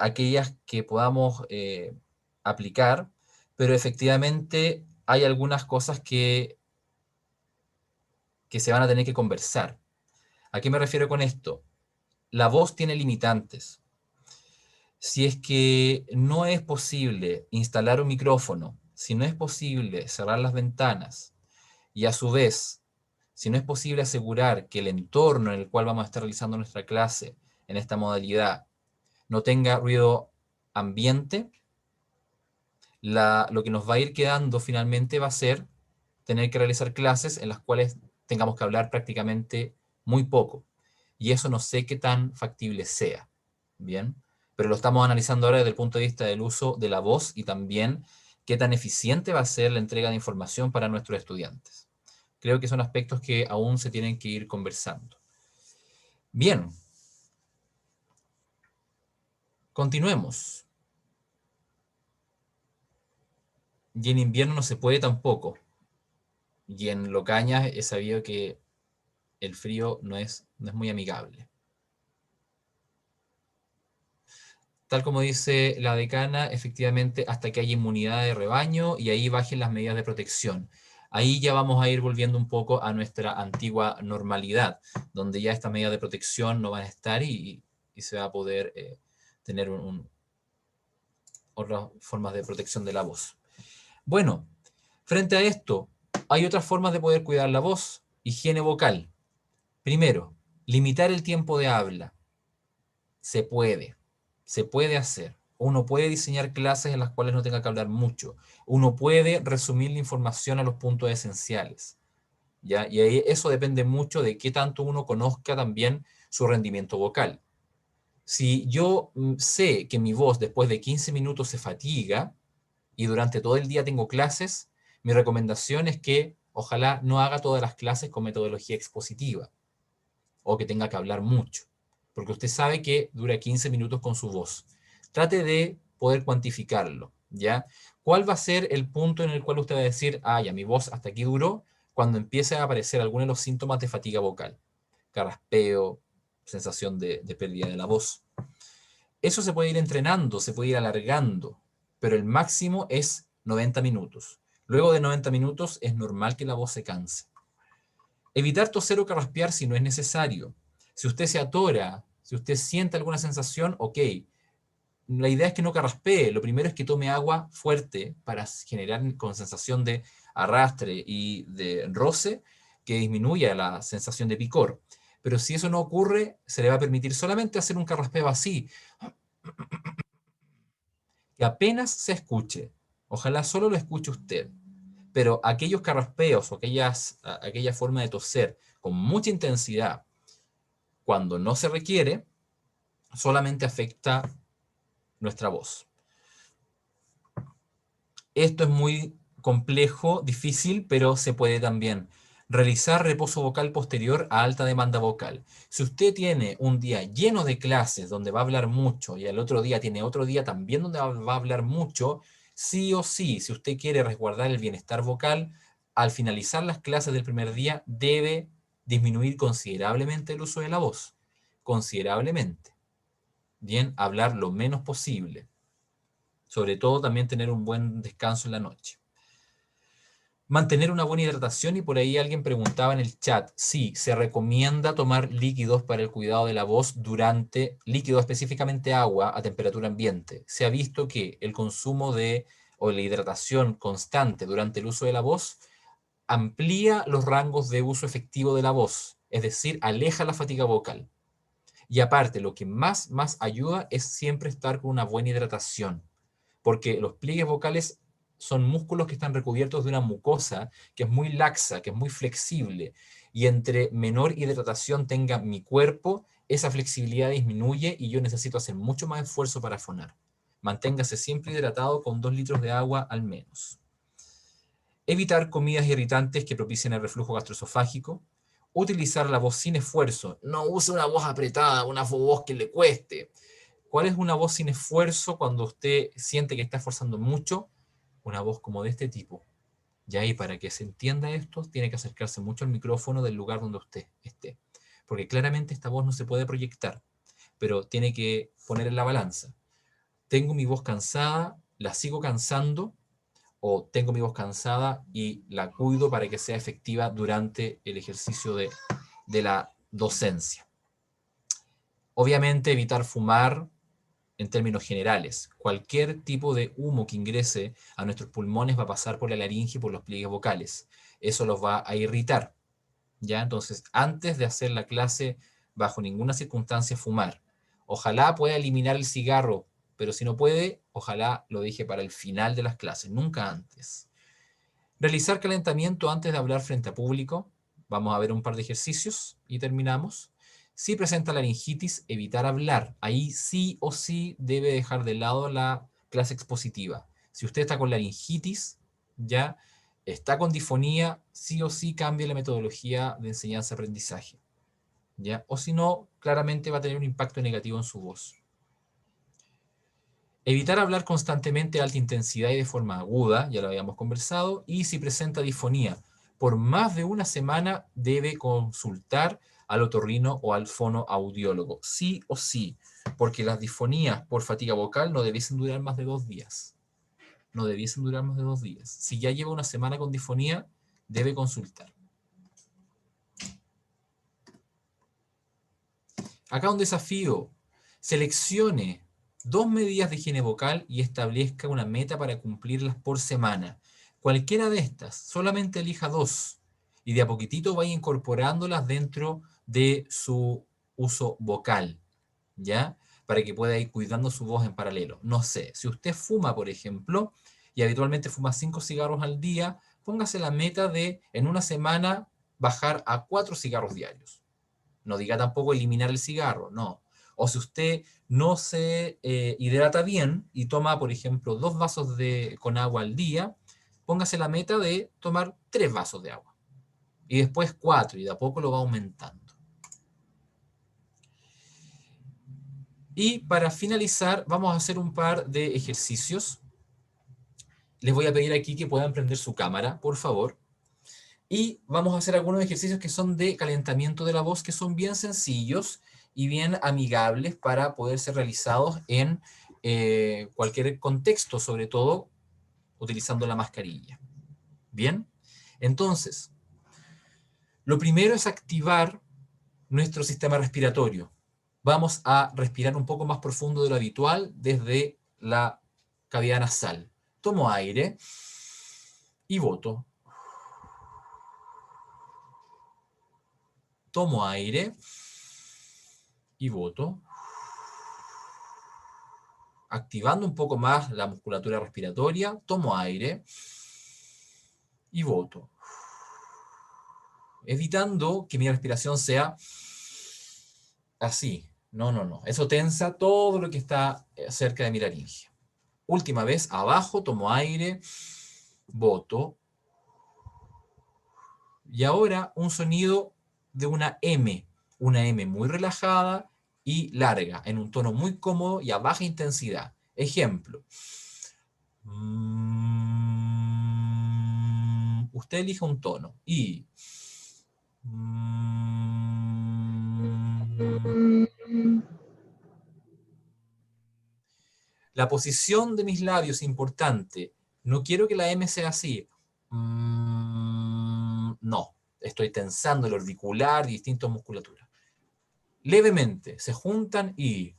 aquellas que podamos aplicar, pero efectivamente hay algunas cosas que se van a tener que conversar. ¿A qué me refiero con esto? La voz tiene limitantes. Si es que no es posible instalar un micrófono, si no es posible cerrar las ventanas, y a su vez, si no es posible asegurar que el entorno en el cual vamos a estar realizando nuestra clase en esta modalidad no tenga ruido ambiente, lo que nos va a ir quedando finalmente va a ser tener que realizar clases en las cuales tengamos que hablar prácticamente muy poco. Y eso no sé qué tan factible sea. Bien, pero lo estamos analizando ahora desde el punto de vista del uso de la voz y también qué tan eficiente va a ser la entrega de información para nuestros estudiantes. Creo que son aspectos que aún se tienen que ir conversando. Bien, continuemos. Y en invierno no se puede tampoco. Y en Locañas he sabido que el frío no es muy amigable. Tal como dice la decana, efectivamente, hasta que haya inmunidad de rebaño y ahí bajen las medidas de protección. Ahí ya vamos a ir volviendo un poco a nuestra antigua normalidad, donde ya estas medidas de protección no van a estar y se va a poder tener otras formas de protección de la voz. Bueno, frente a esto, hay otras formas de poder cuidar la voz. Higiene vocal. Primero, limitar el tiempo de habla. Se puede hacer. Uno puede diseñar clases en las cuales no tenga que hablar mucho. Uno puede resumir la información a los puntos esenciales. ¿Ya? Y ahí eso depende mucho de qué tanto uno conozca también su rendimiento vocal. Si yo sé que mi voz después de 15 minutos se fatiga y durante todo el día tengo clases, mi recomendación es que ojalá no haga todas las clases con metodología expositiva o que tenga que hablar mucho, porque usted sabe que dura 15 minutos con su voz. Trate de poder cuantificarlo, ¿ya? ¿Cuál va a ser el punto en el cual usted va a decir, ah, ya, mi voz hasta aquí duró? Cuando empiece a aparecer alguno de los síntomas de fatiga vocal, carraspeo, sensación de pérdida de la voz. Eso se puede ir entrenando, se puede ir alargando, pero el máximo es 90 minutos. Luego de 90 minutos es normal que la voz se canse. Evitar toser o carraspear si no es necesario. Si usted se atora, si usted siente alguna sensación, ok. La idea es que no carraspee. Lo primero es que tome agua fuerte para generar con sensación de arrastre y de roce que disminuya la sensación de picor. Pero si eso no ocurre, se le va a permitir solamente hacer un carraspeo así, que apenas se escuche. Ojalá solo lo escuche usted. Pero aquellos carraspeos o aquella forma de toser con mucha intensidad, cuando no se requiere, solamente afecta nuestra voz. Esto es muy complejo, difícil, pero se puede también. Realizar reposo vocal posterior a alta demanda vocal. Si usted tiene un día lleno de clases donde va a hablar mucho y el otro día tiene otro día también donde va a hablar mucho, sí o sí, si usted quiere resguardar el bienestar vocal, al finalizar las clases del primer día debe disminuir considerablemente el uso de la voz. Considerablemente. Bien, hablar lo menos posible. Sobre todo también tener un buen descanso en la noche. Mantener una buena hidratación, y por ahí alguien preguntaba en el chat, sí, se recomienda tomar líquidos para el cuidado de la voz durante, líquido específicamente agua a temperatura ambiente. Se ha visto que el consumo o la hidratación constante durante el uso de la voz amplía los rangos de uso efectivo de la voz, es decir, aleja la fatiga vocal. Y aparte, lo que más ayuda es siempre estar con una buena hidratación, porque los pliegues vocales son músculos que están recubiertos de una mucosa que es muy laxa, que es muy flexible, y entre menor hidratación tenga mi cuerpo, esa flexibilidad disminuye y yo necesito hacer mucho más esfuerzo para fonar. Manténgase siempre hidratado con 2 litros de agua al menos. Evitar comidas irritantes que propicien el reflujo gastroesofágico. Utilizar la voz sin esfuerzo. No use una voz apretada, una voz que le cueste. ¿Cuál es una voz sin esfuerzo cuando usted siente que está esforzando mucho? Una voz como de este tipo. Ya, y para que se entienda esto, tiene que acercarse mucho al micrófono del lugar donde usted esté. Porque claramente esta voz no se puede proyectar, pero tiene que poner en la balanza. Tengo mi voz cansada, la sigo cansando, o tengo mi voz cansada y la cuido para que sea efectiva durante el ejercicio de la docencia. Obviamente evitar fumar en términos generales. Cualquier tipo de humo que ingrese a nuestros pulmones va a pasar por la laringe y por los pliegues vocales. Eso los va a irritar. ¿Ya? Entonces, antes de hacer la clase, bajo ninguna circunstancia fumar. Ojalá pueda eliminar el cigarro, pero si no puede, ojalá lo deje para el final de las clases, nunca antes. Realizar calentamiento antes de hablar frente a público. Vamos a ver un par de ejercicios y terminamos. Si presenta laringitis, evitar hablar. Ahí sí o sí debe dejar de lado la clase expositiva. Si usted está con laringitis, ya está con difonía, sí o sí cambie la metodología de enseñanza-aprendizaje. ¿Ya? O si no, claramente va a tener un impacto negativo en su voz. Evitar hablar constantemente a alta intensidad y de forma aguda, ya lo habíamos conversado, y si presenta disfonía por más de una semana, debe consultar al otorrino o al fonoaudiólogo, sí o sí, porque las disfonías por fatiga vocal no debiesen durar más de 2 días. No debiesen durar más de 2 días. Si ya lleva una semana con disfonía, debe consultar. Acá un desafío. Seleccione 2 medidas de higiene vocal y establezca una meta para cumplirlas por semana. Cualquiera de estas, solamente elija 2 y de a poquitito vaya incorporándolas dentro de su uso vocal, ¿ya? Para que pueda ir cuidando su voz en paralelo. No sé, si usted fuma, por ejemplo, y habitualmente fuma 5 cigarros al día, póngase la meta de, en una semana, bajar a 4 cigarros diarios. No diga tampoco eliminar el cigarro, no. O si usted no se hidrata bien y toma, por ejemplo, 2 vasos con agua al día, póngase la meta de tomar 3 vasos de agua. Y después 4, y de a poco lo va aumentando. Y para finalizar, vamos a hacer un par de ejercicios. Les voy a pedir aquí que puedan prender su cámara, por favor. Y vamos a hacer algunos ejercicios que son de calentamiento de la voz, que son bien sencillos y bien amigables para poder ser realizados en cualquier contexto, sobre todo utilizando la mascarilla. Bien, entonces, lo primero es activar nuestro sistema respiratorio. Vamos a respirar un poco más profundo de lo habitual desde la cavidad nasal. Tomo aire y boto. Tomo aire y boto. Activando un poco más la musculatura respiratoria, tomo aire y boto. Evitando que mi respiración sea así. No. Eso tensa todo lo que está cerca de mi laringe. Última vez, abajo, tomo aire, boto. Y ahora un sonido de una M muy relajada y larga, en un tono muy cómodo y a baja intensidad. Ejemplo. Usted elija un tono y la posición de mis labios, importante. No quiero que la M sea así. estoy tensando el orbicular y distintas musculaturas. Levemente, se juntan y...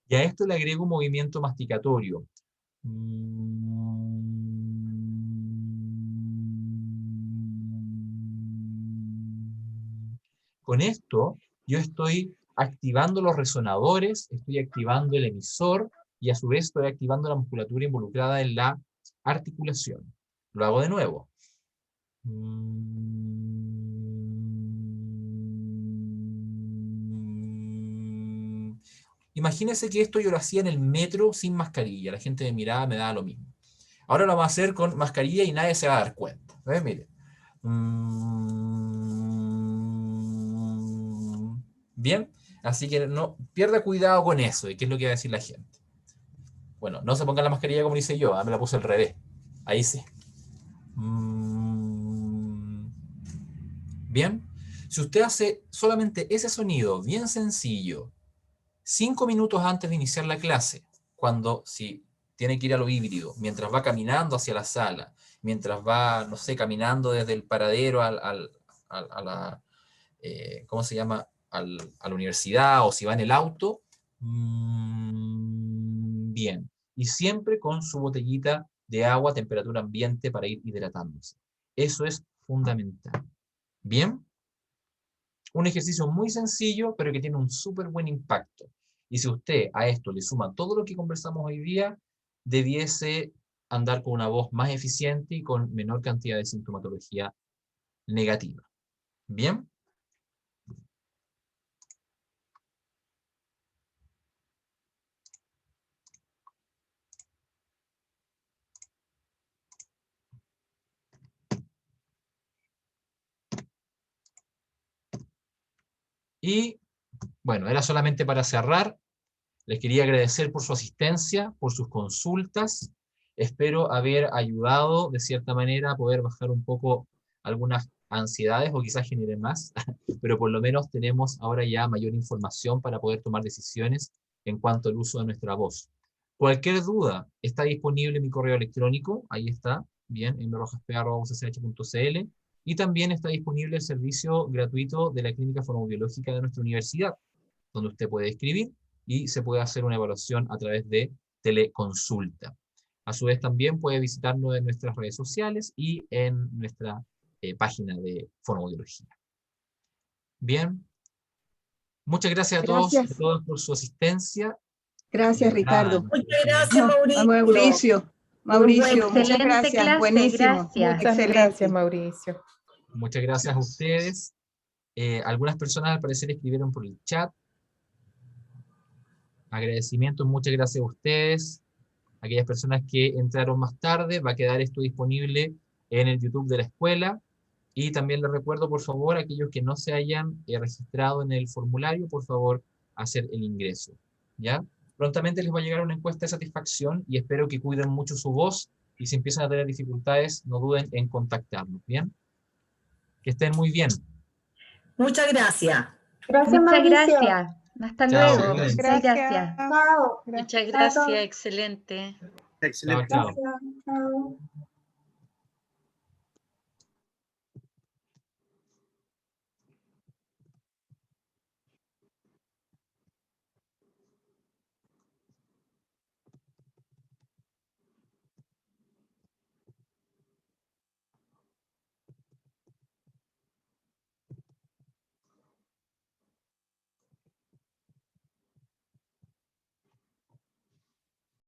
Y a esto le agrego un movimiento masticatorio. Con esto, yo estoy activando los resonadores, estoy activando el emisor, y a su vez estoy activando la musculatura involucrada en la articulación. Lo hago de nuevo. Imagínense que esto yo lo hacía en el metro sin mascarilla. La gente me miraba, me daba lo mismo. Ahora lo vamos a hacer con mascarilla y nadie se va a dar cuenta. ¿Ves? Miren. Bien. Así que no pierda cuidado con eso. ¿Y qué es lo que va a decir la gente? Bueno, no se ponga la mascarilla como dice yo. Me la puse al revés. Ahí sí. Bien. Si usted hace solamente ese sonido bien sencillo, 5 minutos antes de iniciar la clase, cuando si tiene que ir a lo híbrido, mientras va caminando hacia la sala, mientras va, no sé, caminando desde el paradero a la, ¿cómo se llama? A la universidad, o si va en el auto, bien. Y siempre con su botellita de agua a temperatura ambiente para ir hidratándose. Eso es fundamental. Bien. Un ejercicio muy sencillo, pero que tiene un súper buen impacto. Y si usted a esto le suma todo lo que conversamos hoy día, debiese andar con una voz más eficiente y con menor cantidad de sintomatología negativa. ¿Bien? Y, bueno, era solamente para cerrar. Les quería agradecer por su asistencia, por sus consultas. Espero haber ayudado de cierta manera a poder bajar un poco algunas ansiedades, o quizás genere más, pero por lo menos tenemos ahora ya mayor información para poder tomar decisiones en cuanto al uso de nuestra voz. Cualquier duda, está disponible mi correo electrónico, ahí está, bien, mrojasp@ucch.cl, y también está disponible el servicio gratuito de la Clínica Fonoaudiológica de nuestra universidad, donde usted puede escribir y se puede hacer una evaluación a través de teleconsulta. A su vez también puede visitarnos en nuestras redes sociales y en nuestra página de fonoaudiología. Bien. Muchas gracias a todos y todas por su asistencia. Gracias, Ricardo. Muchas gracias, Mauricio. Mauricio, muchas Excelente gracias. clase, Buenísimo. gracias. Muchas gracias, Mauricio. Muchas gracias a ustedes. Algunas personas al parecer escribieron por el chat. Agradecimientos, muchas gracias a ustedes. Aquellas personas que entraron más tarde, va a quedar esto disponible en el YouTube de la escuela. Y también les recuerdo, por favor, a aquellos que no se hayan registrado en el formulario, por favor, hacer el ingreso. ¿Ya? Prontamente les va a llegar una encuesta de satisfacción y espero que cuiden mucho su voz, y si empiezan a tener dificultades, no duden en contactarnos. ¿Bien? Que estén muy bien. Muchas gracias. Gracias, Muchas Mauricio. gracias. Hasta Chao, luego. bien. Muchas gracias. Chao. Muchas gracias, excelente. Chao, chao. Gracias. Chao.